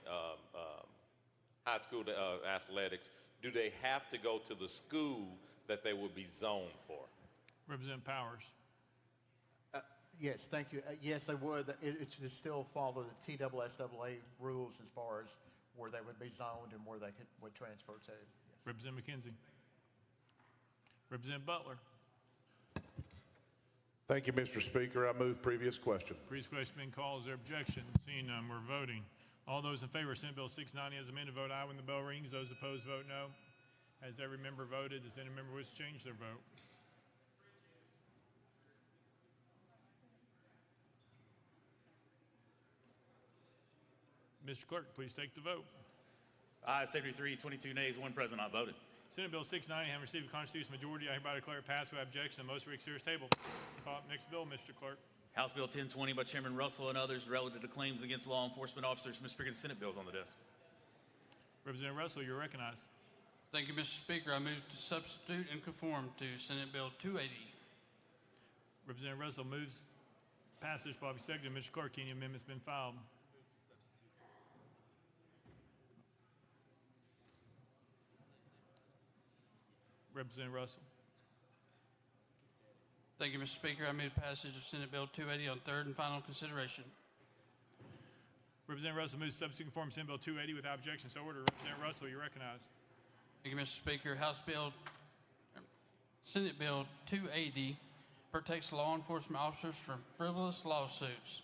high school athletics? Do they have to go to the school that they would be zoned for? Representative Powers. Yes, thank you. Yes, they would. It should still follow the TSSAA rules as far as where they would be zoned and where they would transfer to. Yes. Representative McKenzie. Representative Butler. Thank you, Mr. Speaker. I move previous question. Previous question been called. Is there objection? Seeing none, we're voting. All those in favor of Senate Bill 690 as amended, vote aye when the bell rings. Those opposed, vote no. Has every member voted? Does any member wish to change their vote? Mr. Clerk, please take the vote. Aye, 73, 22 nays, 1 present, not voted. Senate Bill 690 having received a constitutional majority, I hereby declare it passed without objection. The motion reconsiders table. Call up next bill, Mr. Clerk. House Bill 1020 by Chairman Russell and others relative to claims against law enforcement officers. Mr. Speaker, the Senate bill is on the desk. Representative Russell, you're recognized. Thank you, Mr. Speaker. I move to substitute and conform to Senate Bill 280. Representative Russell moves passage. Bobby seconded. Mr. Clerk, any amendments been filed? Representative Russell. Thank you, Mr. Speaker. I move passage of Senate Bill 280 on third and final consideration. Representative Russell moves substitute and conform Senate Bill 280 without objection. So ordered. Representative Russell, you're recognized. Thank you, Mr. Speaker. Senate Bill 280 protects law enforcement officers from frivolous lawsuits.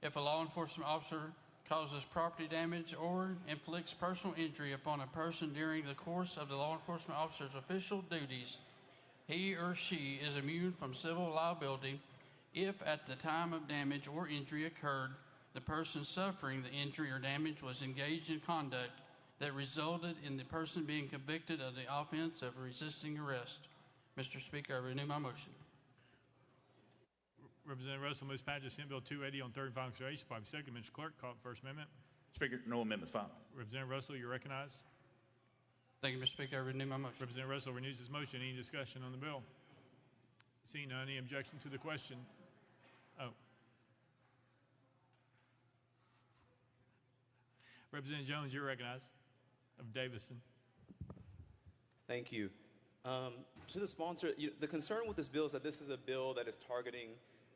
If a law enforcement officer causes property damage or inflicts personal injury upon a person during the course of the law enforcement officer's official duties, he or she is immune from civil liability if at the time of damage or injury occurred, the person suffering the injury or damage was engaged in conduct that resulted in the person being convicted of the offense of resisting arrest. Mr. Speaker, I renew my motion. Representative Russell moves passage of Senate Bill 280 on third and final consideration. Probably second. Mr. Clerk, call for First Amendment. Speaker, no amendments filed. Representative Russell, you're recognized. Thank you, Mr. Speaker. I renew my motion. Representative Russell renews his motion. Any discussion on the bill? Seeing none, any objection to the question? Representative Jones, you're recognized. Of Davison. Thank you. To the sponsor, the concern with this bill is that this is a bill that is targeting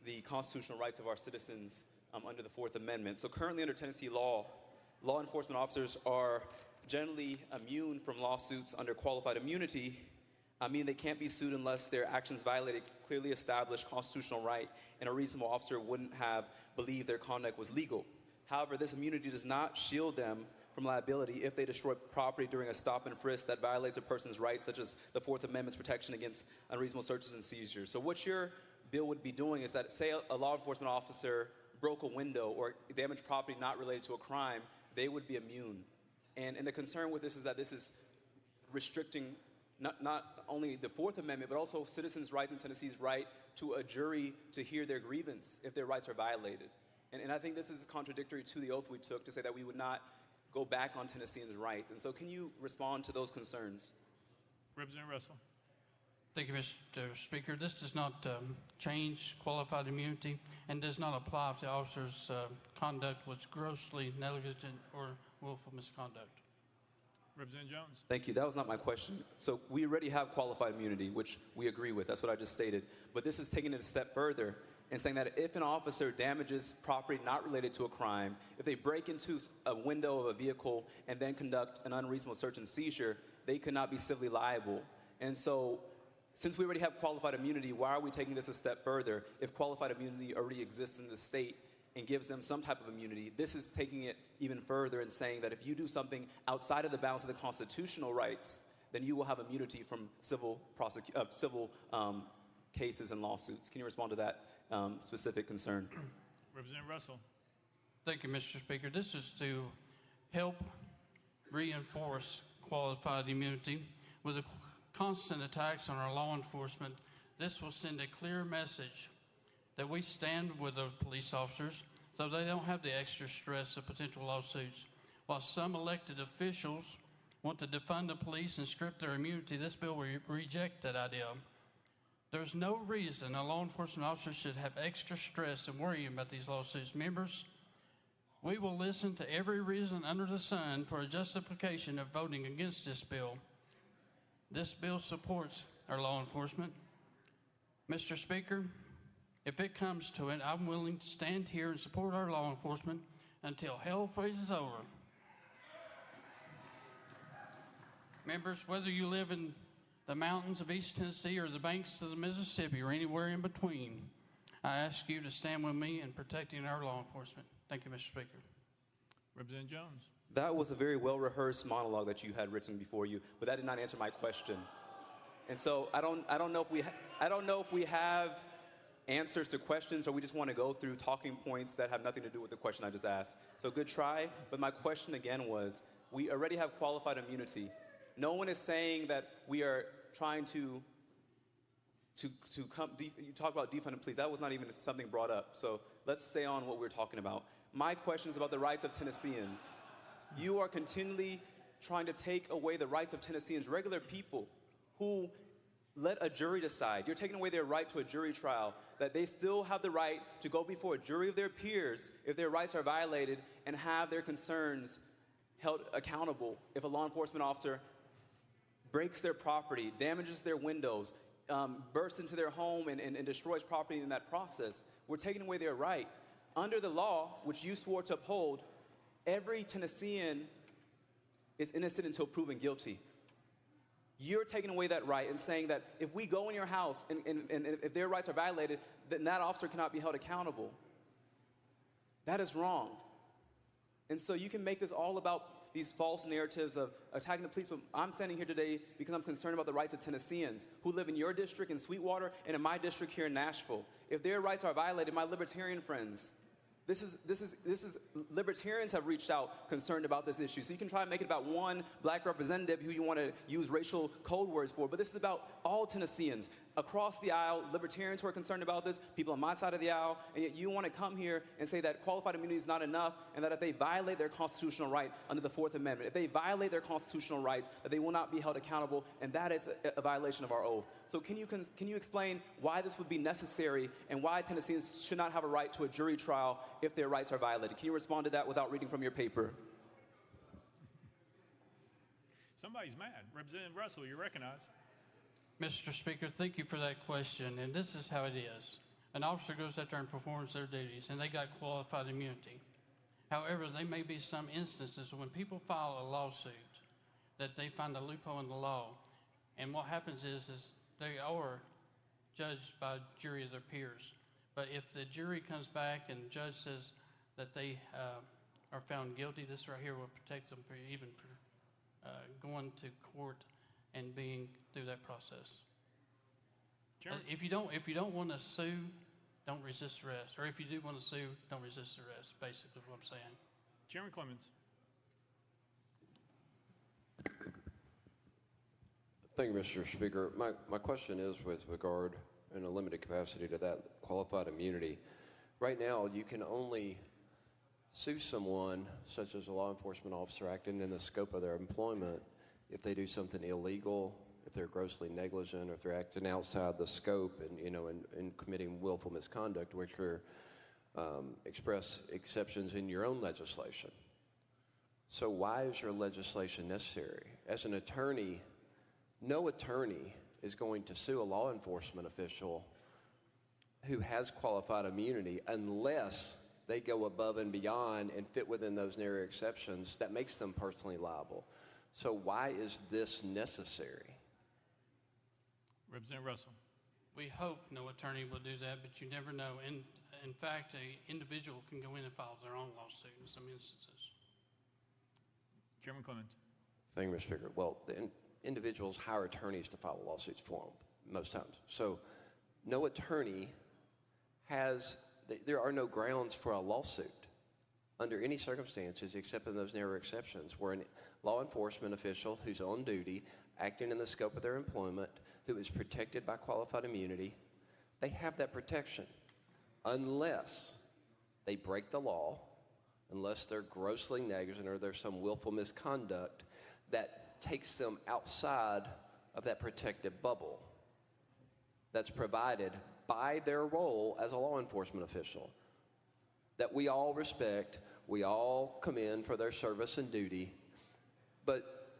the constitutional rights of our citizens under the Fourth Amendment. So currently under Tennessee law enforcement officers are generally immune from lawsuits under qualified immunity. Meaning they can't be sued unless their actions violated clearly established constitutional right and a reasonable officer wouldn't have believed their conduct was legal. However, this immunity does not shield them from liability if they destroy property during a stop and frisk that violates a person's rights, such as the Fourth Amendment's protection against unreasonable searches and seizures. So what your bill would be doing is that, say a law enforcement officer broke a window or damaged property not related to a crime, they would be immune. And the concern with this is that this is restricting not only the Fourth Amendment, but also citizens' rights and Tennessee's right to a jury to hear their grievance if their rights are violated. And I think this is contradictory to the oath we took to say that we would not go back on Tennesseans' rights. And so can you respond to those concerns? Representative Russell. Thank you, Mr. Speaker. This does not change qualified immunity and does not apply if the officer's conduct was grossly negligent or willful misconduct. Representative Jones. Thank you. That was not my question. So we already have qualified immunity, which we agree with. That's what I just stated. But this is taking it a step further and saying that if an officer damages property not related to a crime, if they break into a window of a vehicle and then conduct an unreasonable search and seizure, they could not be civilly liable. And so since we already have qualified immunity, why are we taking this a step further if qualified immunity already exists in the state and gives them some type of immunity? This is taking it even further and saying that if you do something outside of the bounds of the constitutional rights, then you will have immunity from civil cases and lawsuits. Can you respond to that specific concern? Representative Russell. Thank you, Mr. Speaker. This is to help reinforce qualified immunity. With the constant attacks on our law enforcement, this will send a clear message that we stand with the police officers so they don't have the extra stress of potential lawsuits. While some elected officials want to defund the police and strip their immunity, this bill will reject that idea. There's no reason a law enforcement officer should have extra stress and worry about these lawsuits. Members, we will listen to every reason under the sun for a justification of voting against this bill. This bill supports our law enforcement. Mr. Speaker, if it comes to it, I'm willing to stand here and support our law enforcement until hell freezes over. Members, whether you live in the mountains of East Tennessee or the banks of the Mississippi or anywhere in between, I ask you to stand with me in protecting our law enforcement. Thank you, Mr. Speaker. Representative Jones. That was a very well-rehearsed monologue that you had written before you, but that did not answer my question. And so I don't know if we have answers to questions, or we just want to go through talking points that have nothing to do with the question I just asked. So good try, but my question again was, we already have qualified immunity. No one is saying that we are trying to come, you talk about defunding police. That was not even something brought up. So let's stay on what we're talking about. My question is about the rights of Tennesseans. You are continually trying to take away the rights of Tennesseans, regular people who let a jury decide. You're taking away their right to a jury trial, that they still have the right to go before a jury of their peers if their rights are violated and have their concerns held accountable if a law enforcement officer breaks their property, damages their windows, bursts into their home and destroys property in that process. We're taking away their right. Under the law, which you swore to uphold, every Tennessean is innocent until proven guilty. You're taking away that right and saying that if we go in your house and if their rights are violated, then that officer cannot be held accountable. That is wrong. And so you can make this all about these false narratives of attacking the police, but I'm standing here today because I'm concerned about the rights of Tennesseans who live in your district in Sweetwater and in my district here in Nashville. If their rights are violated, my libertarian friends, this is libertarians have reached out concerned about this issue. So you can try to make it about one black representative who you want to use racial code words for, but this is about all Tennesseans across the aisle, libertarians who are concerned about this, people on my side of the aisle, and yet you want to come here and say that qualified immunity is not enough and that if they violate their constitutional right under the Fourth Amendment, if they violate their constitutional rights, that they will not be held accountable, and that is a violation of our oath. So can you explain why this would be necessary and why Tennesseans should not have a right to a jury trial if their rights are violated? Can you respond to that without reading from your paper? Somebody's mad. Representative Russell, you're recognized. Mr. Speaker, thank you for that question, and this is how it is. An officer goes out there and performs their duties, and they got qualified immunity. However, there may be some instances when people file a lawsuit that they find a loophole in the law, and what happens is they are judged by a jury of their peers. But if the jury comes back and the judge says that they are found guilty, this right here will protect them from even going to court and being through that process. If you don't want to sue, don't resist arrest. Or if you do want to sue, don't resist arrest, basically what I'm saying. Chairman Clemens. Thank you, Mr. Speaker. My question is with regard, in a limited capacity, to that qualified immunity. Right now, you can only sue someone, such as a law enforcement officer acting in the scope of their employment, if they do something illegal, if they're grossly negligent, or if they're acting outside the scope and committing willful misconduct, which are express exceptions in your own legislation. So why is your legislation necessary? As an attorney, no attorney is going to sue a law enforcement official who has qualified immunity unless they go above and beyond and fit within those narrow exceptions that makes them personally liable. So why is this necessary? Representative Russell. We hope no attorney will do that, but you never know. In fact, an individual can go in and file their own lawsuit in some instances. Chairman Clemens. Thank you, Mr. Speaker. Well, the individuals hire attorneys to file lawsuits for them most times. So no attorney there are no grounds for a lawsuit under any circumstances except in those narrow exceptions where a law enforcement official who's on duty, acting in the scope of their employment, who is protected by qualified immunity, they have that protection unless they break the law, unless they're grossly negligent or there's some willful misconduct that takes them outside of that protective bubble that's provided by their role as a law enforcement official, that we all respect, we all commend for their service and duty, but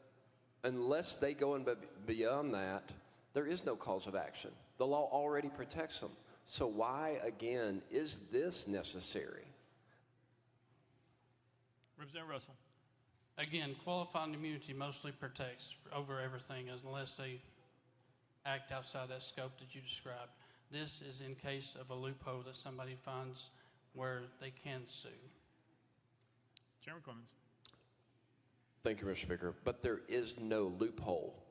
unless they go beyond that, there is no cause of action. The law already protects them. So why, again, is this necessary? Representative Russell. Again, qualified immunity mostly protects over everything unless they act outside that scope that you described. This is in case of a loophole that somebody finds where they can sue. Chairman Clemens. Thank you, Mr. Speaker. But there is no loophole.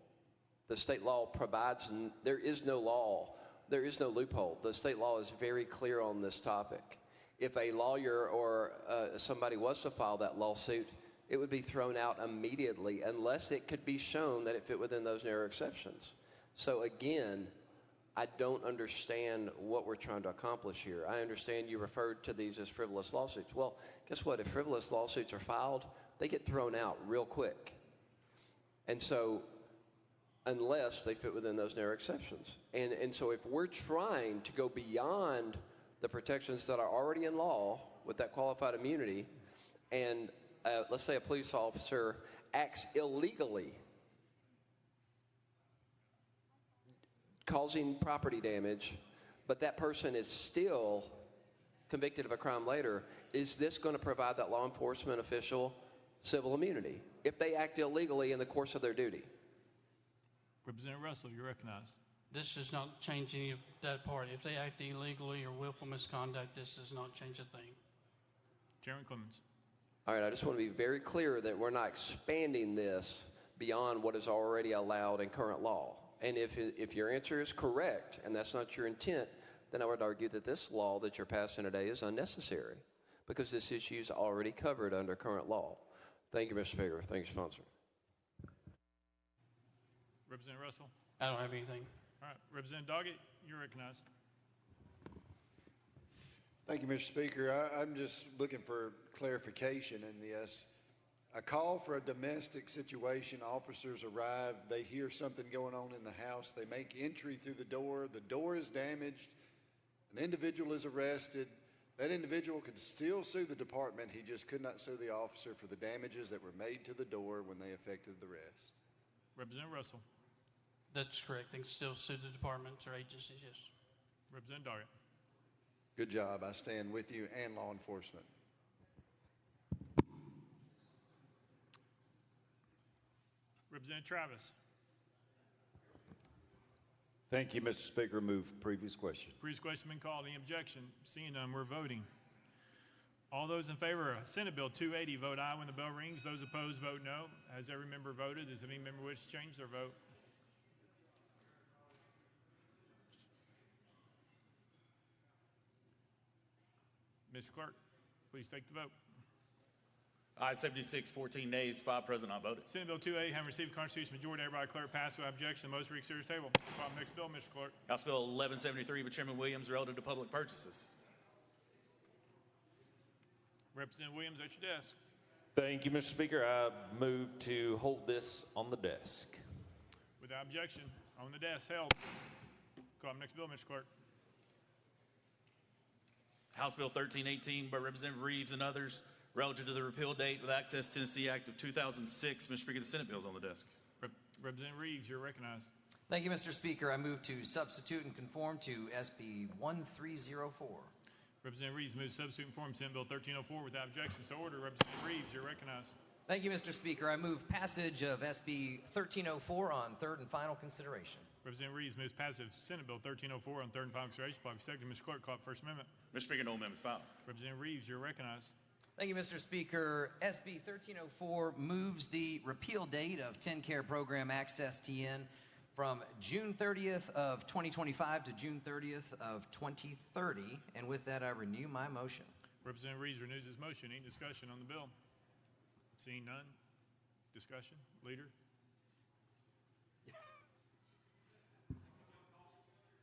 The state law provides, there is no law, there is no loophole. The state law is very clear on this topic. If a lawyer or somebody was to file that lawsuit, it would be thrown out immediately unless it could be shown that it fit within those narrow exceptions. So again, I don't understand what we're trying to accomplish here. I understand you referred to these as frivolous lawsuits. Well, guess what? If frivolous lawsuits are filed, they get thrown out real quick. And so, unless they fit within those narrow exceptions. And so if we're trying to go beyond the protections that are already in law with that qualified immunity, and let's say a police officer acts illegally, causing property damage, but that person is still convicted of a crime later, is this going to provide that law enforcement official civil immunity if they act illegally in the course of their duty? Representative Russell, you're recognized. This does not change any of that part. If they act illegally or willful misconduct, this does not change a thing. Chairman Clemens. All right, I just want to be very clear that we're not expanding this beyond what is already allowed in current law. And if your answer is correct, and that's not your intent, then I would argue that this law that you're passing today is unnecessary because this issue is already covered under current law. Thank you, Mr. Speaker. Thank you, sponsor. Representative Russell? I don't have anything. All right. Representative Doggett, you're recognized. Thank you, Mr. Speaker. I'm just looking for clarification in this. A call for a domestic situation, officers arrive, they hear something going on in the house, they make entry through the door is damaged, an individual is arrested. That individual could still sue the department, he just could not sue the officer for the damages that were made to the door when they effected the arrest. Representative Russell? That's correct. They can still sue the departments or agencies, yes. Representative Doggett? Good job. I stand with you and law enforcement. Representative Travis? Thank you, Mr. Speaker. Move previous question. Previous question been called. Any objection? Seeing none, we're voting. All those in favor of Senate Bill 280 vote aye when the bell rings. Those opposed vote no. Has every member voted? Does any member wish to change their vote? Mr. Clerk, please take the vote. Aye 76, 14 nays, 5 present, not voted. Senate Bill 280 having received a constitutional majority, everybody clerk pass without objection. The motion reads series table. Call the next bill, Mr. Clerk. House Bill 1173 by Chairman Williams relative to public purchases. Representative Williams, at your desk. Thank you, Mr. Speaker. I move to hold this on the desk. Without objection, on the desk, held. Call the next bill, Mr. Clerk. House Bill 1318 by Representative Reeves and others relative to the repeal date with Access Tennessee Act of 2006. Mr. Speaker, the Senate bill is on the desk. Representative Reeves, you're recognized. Thank you, Mr. Speaker. I move to substitute and conform to SB 1304. Representative Reeves moves substitute and form Senate Bill 1304 without objection. So ordered. Representative Reeves, you're recognized. Thank you, Mr. Speaker. I move passage of SB 1304 on third and final consideration. Representative Reeves moves passive Senate Bill 1304 on third and final consideration. By second, Mr. Clerk, call it First Amendment. Mr. Speaker, no amendments filed. Representative Reeves, you're recognized. Thank you, Mr. Speaker. SB 1304 moves the repeal date of TennCare program Access TN from June 30th of 2025 to June 30th of 2030. And with that, I renew my motion. Representative Reeves renews his motion. Any discussion on the bill? Seeing none. Discussion. Leader.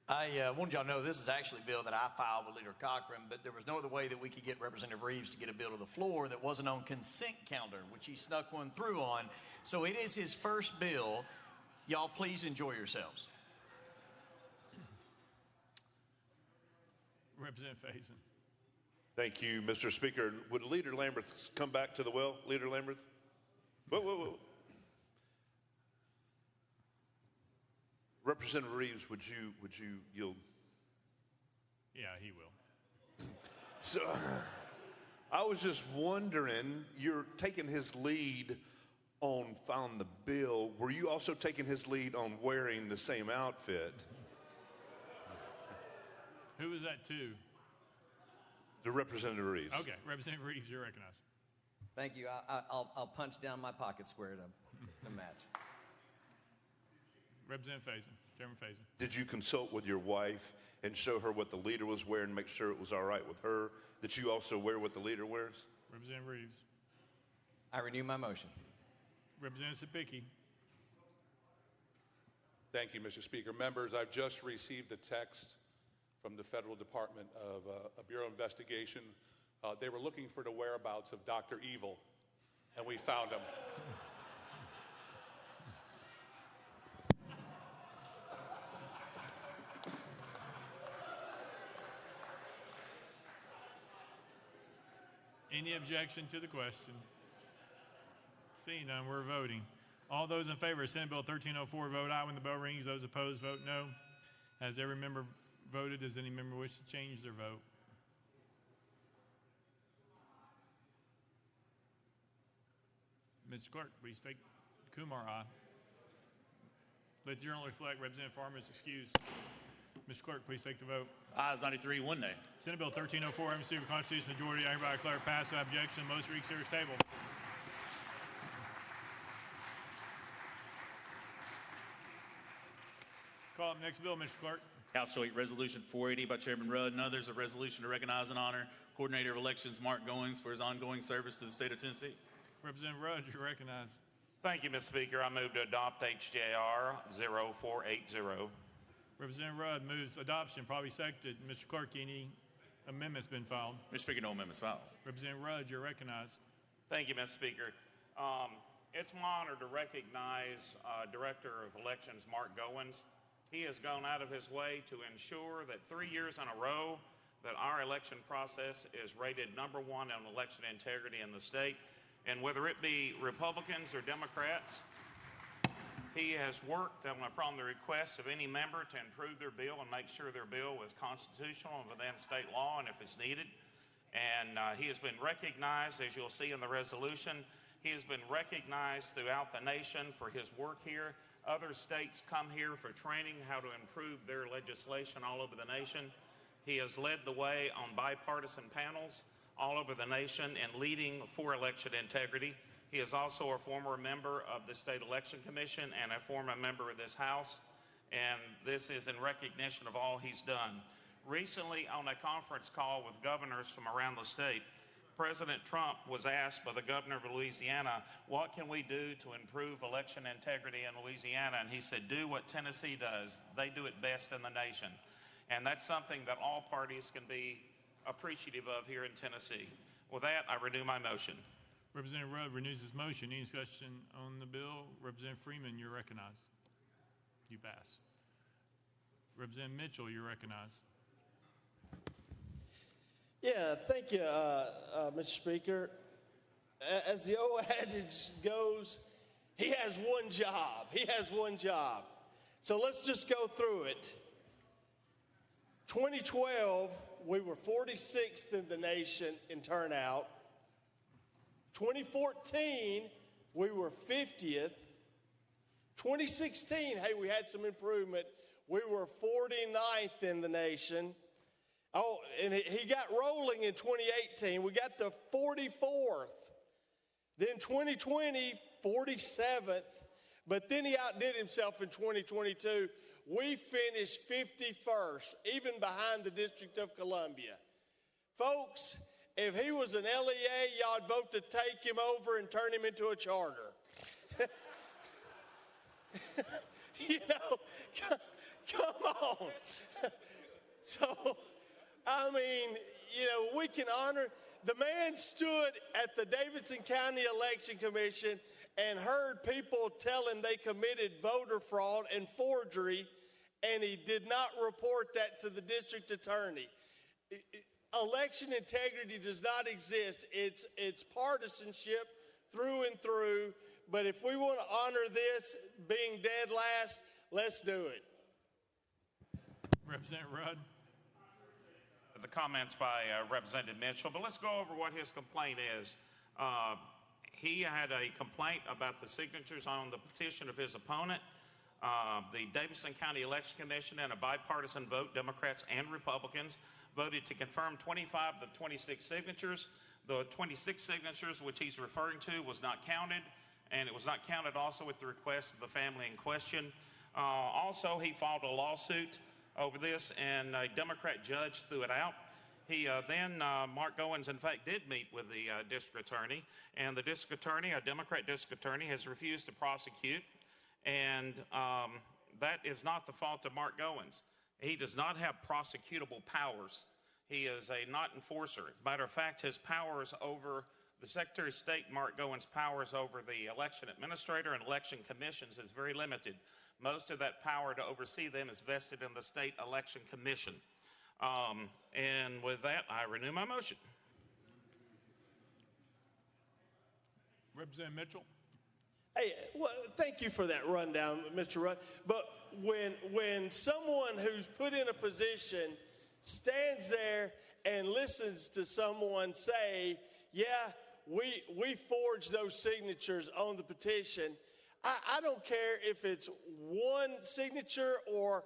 I wanted y'all to know this is actually a bill that I filed with Leader Cochran, but there was no other way that we could get Representative Reeves to get a bill to the floor that wasn't on consent calendar, which he snuck one through on. So it is his first bill. Y'all please enjoy yourselves. Representative Faison. Thank you, Mr. Speaker. Would Leader Lamberth come back to the well? Leader Lamberth? Whoa. Representative Reeves, would you yield? Yeah, he will. So, I was just wondering, you're taking his lead on filing the bill. Were you also taking his lead on wearing the same outfit? Who was that to? The Representative Reeves. Okay, Representative Reeves, you're recognized. Thank you. I'll punch down my pocket square to match. Representative Faison, Chairman Faison. Did you consult with your wife and show her what the leader was wearing, make sure it was all right with her? That you also wear what the leader wears? Representative Reeves. I renew my motion. Representative Sapicki. Thank you, Mr. Speaker. Members, I've just received a text from the Federal Department of a Bureau investigation. They were looking for the whereabouts of Dr. Evil, and we found him. Any objection to the question? Seeing none, we're voting. All those in favor of Senate Bill 1304 vote aye when the bell rings. Those opposed vote no. Has every member voted? Does any member wish to change their vote? Mr. Clerk, please take Kumar aye. Let the journal reflect Representative Farmer is excused. Mr. Clerk, please take the vote. Ayes 93, one nay. Senate Bill 1304, having received a constitutional majority, I hereby declare passed without objection. Most read consider table. Call up next bill, Mr. Clerk. House Joint Resolution 480 by Chairman Rudd and others, a resolution to recognize and honor Coordinator of Elections Mark Goings for his ongoing service to the state of Tennessee. Representative Rudd, you're recognized. Thank you, Mr. Speaker. I move to adopt HJR 0480. Representative Rudd moves adoption, probably seconded. Mr. Clerk, any amendments been filed? Mr. Speaker, no amendments filed. Representative Rudd, you're recognized. Thank you, Mr. Speaker. It's my honor to recognize Director of Elections Mark Goins. He has gone out of his way to ensure that 3 years in a row that our election process is rated #1 on election integrity in the state. And whether it be Republicans or Democrats, he has worked upon the request of any member to improve their bill and make sure their bill is constitutional and within state law and if it's needed. And he has been recognized, as you'll see in the resolution, he has been recognized throughout the nation for his work here. Other states come here for training how to improve their legislation all over the nation. He has led the way on bipartisan panels all over the nation and leading for election integrity. He is also a former member of the State Election Commission and a former member of this House, and this is in recognition of all he's done. Recently, on a conference call with governors from around the state, President Trump was asked by the governor of Louisiana, what can we do to improve election integrity in Louisiana? And he said, do what Tennessee does. They do it best in the nation. And that's something that all parties can be appreciative of here in Tennessee. With that, I renew my motion. Representative Rudd renews his motion. Any discussion on the bill? Representative Freeman, you're recognized. You pass. Representative Mitchell, you're recognized. Yeah, thank you, Mr. Speaker. As the old adage goes, he has one job. He has one job. So let's just go through it. 2012, we were 46th in the nation in turnout. 2014, we were 50th. 2016, hey, we had some improvement. We were 49th in the nation. Oh, and he got rolling in 2018. We got to 44th. Then 2020, 47th. But then he outdid himself in 2022. We finished 51st, even behind the District of Columbia. Folks, if he was an LEA, y'all would vote to take him over and turn him into a charter. You know, come on. So, I mean, you know, we can honor. The man stood at the Davidson County Election Commission and heard people tell him they committed voter fraud and forgery, and he did not report that to the district attorney. Election integrity does not exist. It's partisanship through and through, but if we want to honor this being dead last, let's do it. Representative Rudd. The comments by Representative Mitchell, but let's go over what his complaint is. He had a complaint about the signatures on the petition of his opponent. The Davidson County Election Commission, in a bipartisan vote, Democrats and Republicans, voted to confirm 25 of the 26 signatures. The 26 signatures, which he's referring to, was not counted, and it was not counted also at the request of the family in question. Also, he filed a lawsuit over this, and a Democrat judge threw it out. He Mark Goins, in fact, did meet with the district attorney, and the district attorney, a Democrat district attorney, has refused to prosecute, and that is not the fault of Mark Goins. He does not have prosecutable powers. He is a not enforcer. As a matter of fact, his powers over the Secretary of State, Mark Goins' powers over the election administrator and election commissions is very limited. Most of that power to oversee them is vested in the State Election Commission. And with that, I renew my motion. Representative Mitchell. Hey, well, thank you for that rundown, Mr. Rudd. But when someone who's put in a position stands there and listens to someone say, yeah, we forged those signatures on the petition, I don't care if it's one signature or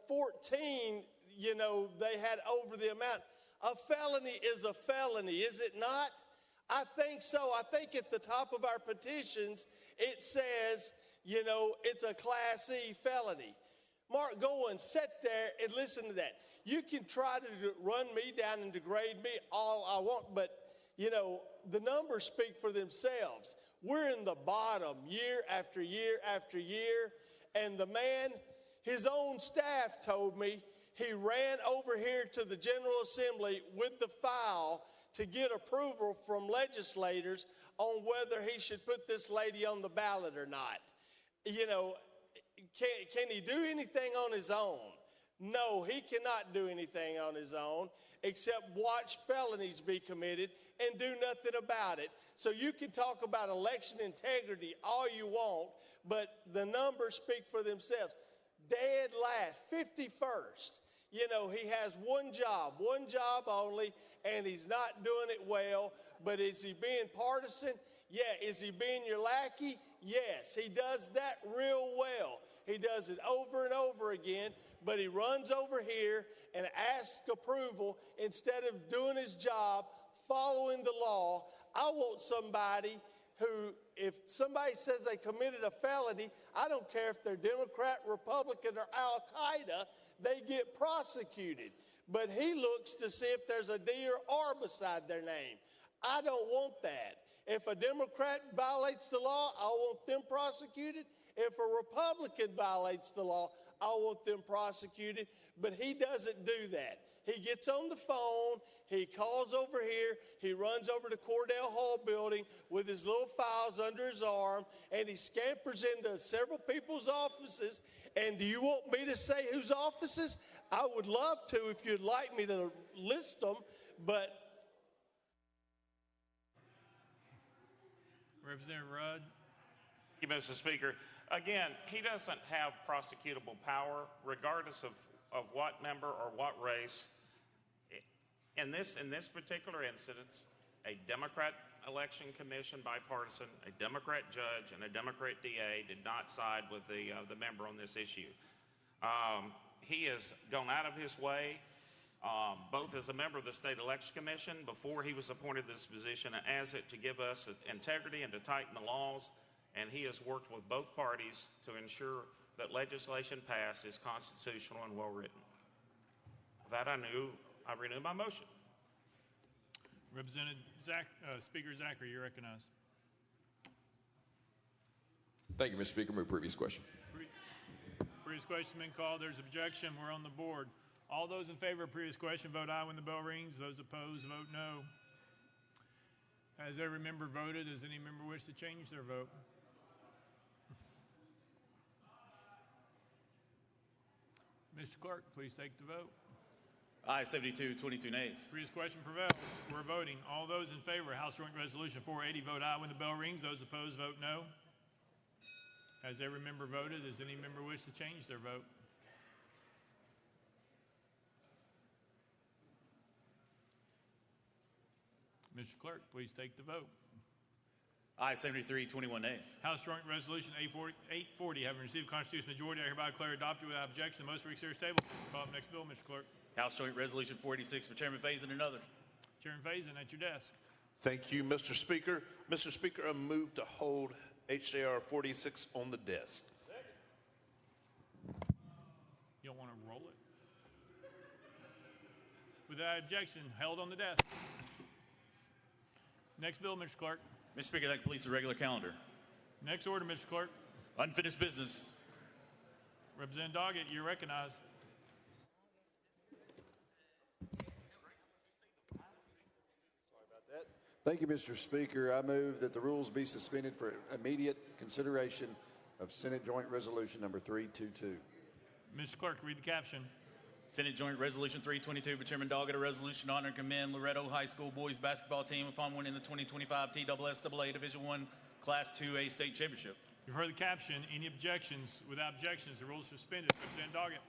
14, they had over the amount. A felony is a felony, is it not? I think so. I think at the top of our petitions, it says, it's a Class E felony. Mark, go and sit there and listen to that. You can try to run me down and degrade me all I want, but, the numbers speak for themselves. We're in the bottom year after year after year, and the man, his own staff told me, he ran over here to the General Assembly with the file to get approval from legislators on whether he should put this lady on the ballot or not. Can he do anything on his own? No, he cannot do anything on his own except watch felonies be committed and do nothing about it. So you can talk about election integrity all you want, but the numbers speak for themselves. Dead last, 51st. He has one job only, and he's not doing it well. But is he being partisan? Yeah. Is he being your lackey? Yes. He does that real well. He does it over and over again, but he runs over here and asks approval instead of doing his job, following the law. I want somebody who, if somebody says they committed a felony, I don't care if they're Democrat, Republican, or Al-Qaeda, they get prosecuted. But he looks to see if there's a D or R beside their name. I don't want that. If a Democrat violates the law, I want them prosecuted. If a Republican violates the law, I want them prosecuted. But he doesn't do that. He gets on the phone, he calls over here, he runs over to Cordell Hall building with his little files under his arm, and he scampers into several people's offices. And do you want me to say whose offices? I would love to if you'd like me to list them, but... Representative Rudd. Thank you, Mr. Speaker. Again, he doesn't have prosecutable power, regardless of what member or what race. In this particular instance, a Democrat election commission, bipartisan, a Democrat judge, and a Democrat DA did not side with the member on this issue. He has gone out of his way, both as a member of the State Election Commission before he was appointed this position, and as it to give us integrity and to tighten the laws. And he has worked with both parties to ensure that legislation passed is constitutional and well-written. With that, I renew my motion. Representative Speaker Zachary, you're recognized. Thank you, Mr. Speaker. Move previous question. Previous question been called. There's objection. We're on the board. All those in favor of previous question vote aye when the bell rings. Those opposed vote no. Has every member voted? Does any member wish to change their vote? Mr. Clerk, please take the vote. Aye, 72, 22 nays. Previous question prevails. We're voting. All those in favor of House Joint Resolution 480 vote aye when the bell rings. Those opposed vote no. Has every member voted? Does any member wish to change their vote? Mr. Clerk, please take the vote. Aye, 73, 21 nays. House Joint Resolution 840, having received constitutional majority, I hereby declare adopted without objection. The motion for serious table. Call up next bill, Mr. Clerk. House Joint Resolution 486 for Chairman Faison and others. Chairman Faison, at your desk. Thank you, Mr. Speaker. Mr. Speaker, I move to hold HJR 46 on the desk. You don't want to roll it? Without objection, held on the desk. Next bill, Mr. Clerk. Mr. Speaker, that completes the regular calendar. Next order, Mr. Clerk. Unfinished business. Representative Doggett, you're recognized. Thank you, Mr. Speaker. I move that the rules be suspended for immediate consideration of Senate Joint Resolution number 322. Mr. Clerk, read the caption. Senate Joint Resolution 322 by Chairman Doggett, a resolution to honor and commend Loretto High School boys basketball team upon winning the 2025 TSSAA Division I Class 2A State Championship. You've heard the caption. Any objections? Without objections, the rules are suspended. Representative Doggett.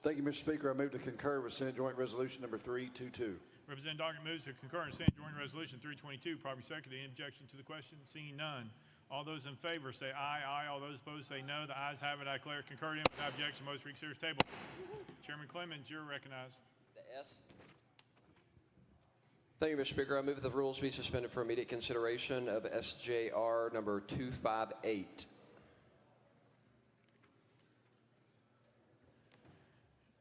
Thank you, Mr. Speaker. I move to concur with Senate Joint Resolution number 322. Representative Doggett moves to concur in Senate Joint Resolution 322. Properly seconded. Any objection to the question? Seeing none. All those in favor say aye. Aye. All those opposed say no. The ayes have it. I declare it concurred in without objection. Most reconsidered table. Chairman Clemens, you're recognized. The S. Thank you, Mr. Speaker. I move that the rules be suspended for immediate consideration of SJR number 258.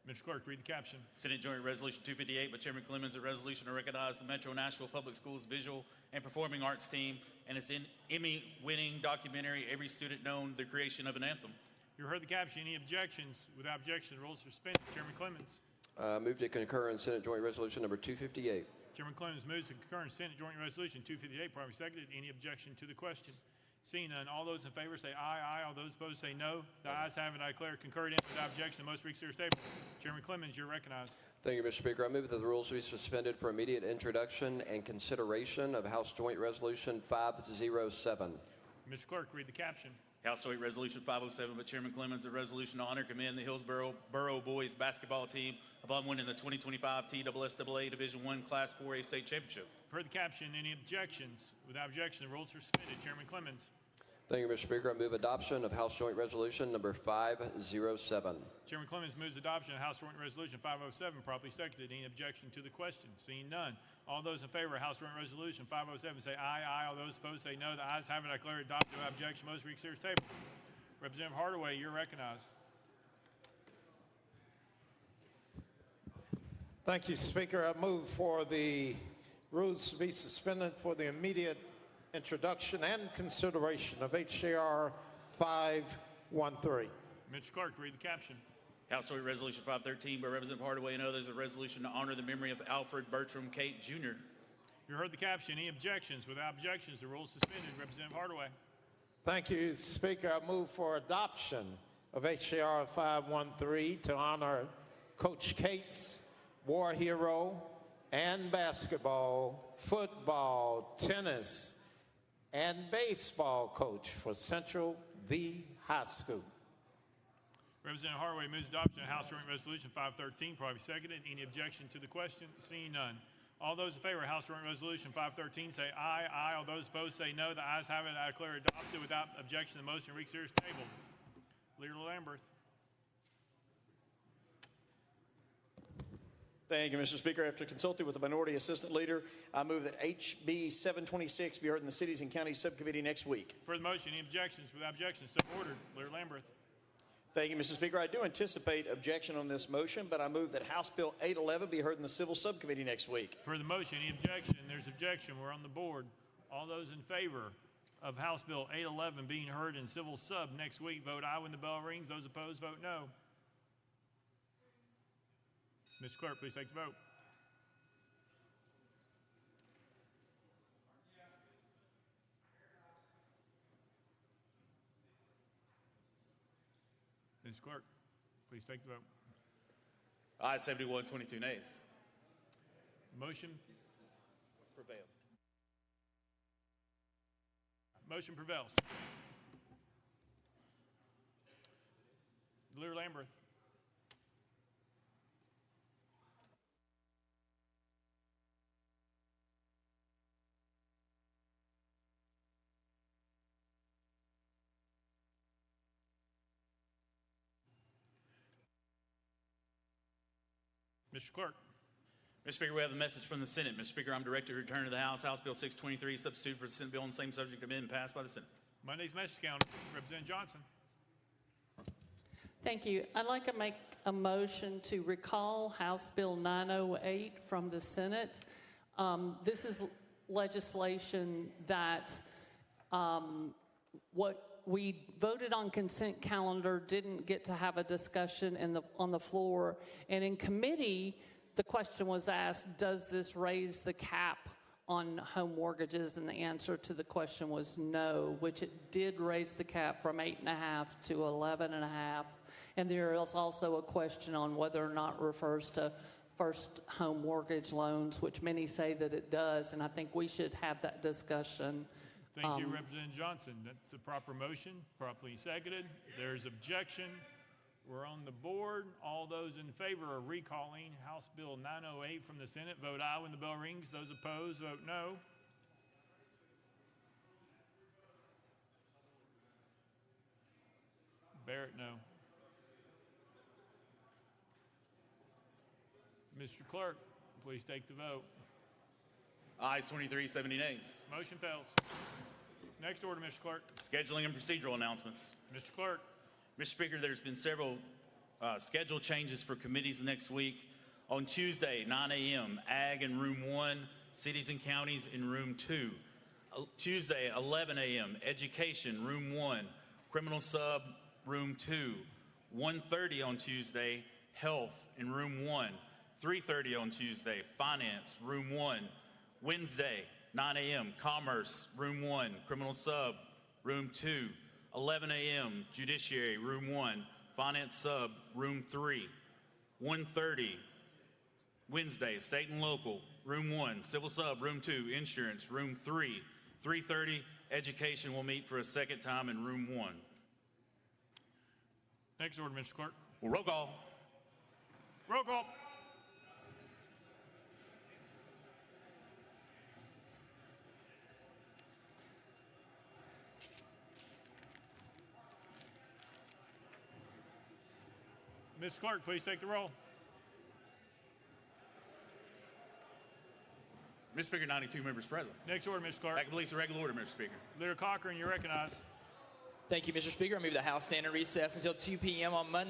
Mr. Clerk, read the caption. Senate Joint Resolution 258 by Chairman Clemens, a resolution to recognize the Metro Nashville Public Schools visual and performing arts team and its Emmy-winning documentary, Every Student Known the Creation of an Anthem. You heard the caption. Any objections? Without objection, the rules are suspended. Chairman Clemens. Move to concur in Senate Joint Resolution number 258. Chairman Clemens moves to concur in Senate Joint Resolution 258. Probably seconded. Any objection to the question? Seeing none, all those in favor say aye. Aye. All those opposed say no. The ayes have it. I declare concurred in without objection. The most reconsidered table. Chairman Clemens, you're recognized. Thank you, Mr. Speaker. I move that the rules be suspended for immediate introduction and consideration of House Joint Resolution 507. Mr. Clerk, read the caption. House Joint Resolution 507 by Chairman Clemens, a resolution to honor and commend the Hillsborough Borough boys basketball team upon winning the 2025 TSSAA Division I Class 4A state championship. Heard the caption. Any objections? Without objection, the rules are suspended. Chairman Clemens. Thank you, Mr. Speaker. I move adoption of House Joint Resolution number 507. Chairman Clemens moves adoption of House Joint Resolution 507. Properly seconded. Any objection to the question? Seeing none. All those in favor of House Joint Resolution 507 say aye. Aye. All those opposed say no. The ayes have it. I declare it adopted without objection. Most reconsidered table. Representative Hardaway, you're recognized. Thank you, Speaker. I move for the rules to be suspended for the immediate introduction and consideration of HJR 513. Mr. Clerk, read the caption. House Joint Resolution 513 by Representative Hardaway and others, a resolution to honor the memory of Alfred Bertram Cate, Jr. You heard the caption. Any objections? Without objections, the rules suspended. Representative Hardaway. Thank you, Speaker. I move for adoption of HJR 513 to honor Coach Cates, war hero, and basketball, football, tennis, and baseball coach for Central V High School. Representative Hardaway moves adoption of House Joint Resolution 513. Probably seconded. Any objection to the question? Seeing none. All those in favor of House Joint Resolution 513 say aye. Aye. All those opposed say no. The ayes have it. I declare adopted without objection. The motion reconsidered is tabled. Leader Lamberth. Thank you, Mr. Speaker. After consulting with the Minority Assistant Leader, I move that HB 726 be heard in the Cities and Counties Subcommittee next week. For the motion, any objections? Without objection, so ordered. Leader Lamberth. Thank you, Mr. Speaker. I do anticipate objection on this motion, but I move that House Bill 811 be heard in the Civil Subcommittee next week. For the motion, any objection? There's objection. We're on the board. All those in favor of House Bill 811 being heard in Civil Sub next week, vote aye when the bell rings. Those opposed, vote no. Mr. Clerk, please take the vote. Mr. Clerk, please take the vote. Ayes 71, 22 nays. Motion prevailed. Motion prevails. Leader Lamberth. Mr. Clerk. Mr. Speaker, we have a message from the Senate. Mr. Speaker, I'm directed to return to the House. House Bill 623, substitute for the Senate bill on the same subject, have been passed by the Senate. Monday's message counter. Representative Johnson. Thank you. I'd like to make a motion to recall House Bill 908 from the Senate. This is legislation that what we voted on consent calendar didn't get to have a discussion on the floor. And in committee, the question was asked, does this raise the cap on home mortgages? And the answer to the question was no, which it did raise the cap from 8.5 to 11.5. And there is also a question on whether or not it refers to first home mortgage loans, which many say that it does. And I think we should have that discussion. Thank you, Representative Johnson. That's a proper motion, properly seconded. There's objection. We're on the board. All those in favor of recalling House Bill 908 from the Senate, vote aye when the bell rings. Those opposed, vote no. Barrett, no. Mr. Clerk, please take the vote. Ayes 23, 70 nays. Motion fails. Next order, Mr. Clerk. Scheduling and procedural announcements. Mr. Clerk. Mr. Speaker, there's been several schedule changes for committees next week. On Tuesday, 9 a.m., Ag in Room 1, Cities and Counties in Room 2. Tuesday, 11 a.m., Education, Room 1, Criminal Sub, Room 2. 1:30 on Tuesday, Health in Room 1. 3:30 on Tuesday, Finance, Room 1. Wednesday, 9 a.m., Commerce, Room 1, Criminal Sub, Room 2. 11 a.m., Judiciary, Room 1, Finance Sub, Room 3. 1:30, Wednesday, State and Local, Room 1, Civil Sub, Room 2, Insurance, Room 3. 3:30, Education will meet for a second time in Room 1. Next order, Mr. Clerk. Well, roll call. Roll call. Mr. Clerk, please take the roll. Mr. Speaker, 92 members present. Next order, Mr. Clerk. Back to police in regular order, Mr. Speaker. Leader Cochran, you're recognized. Thank you, Mr. Speaker. I move the House stand in recess until 2 p.m. on Monday.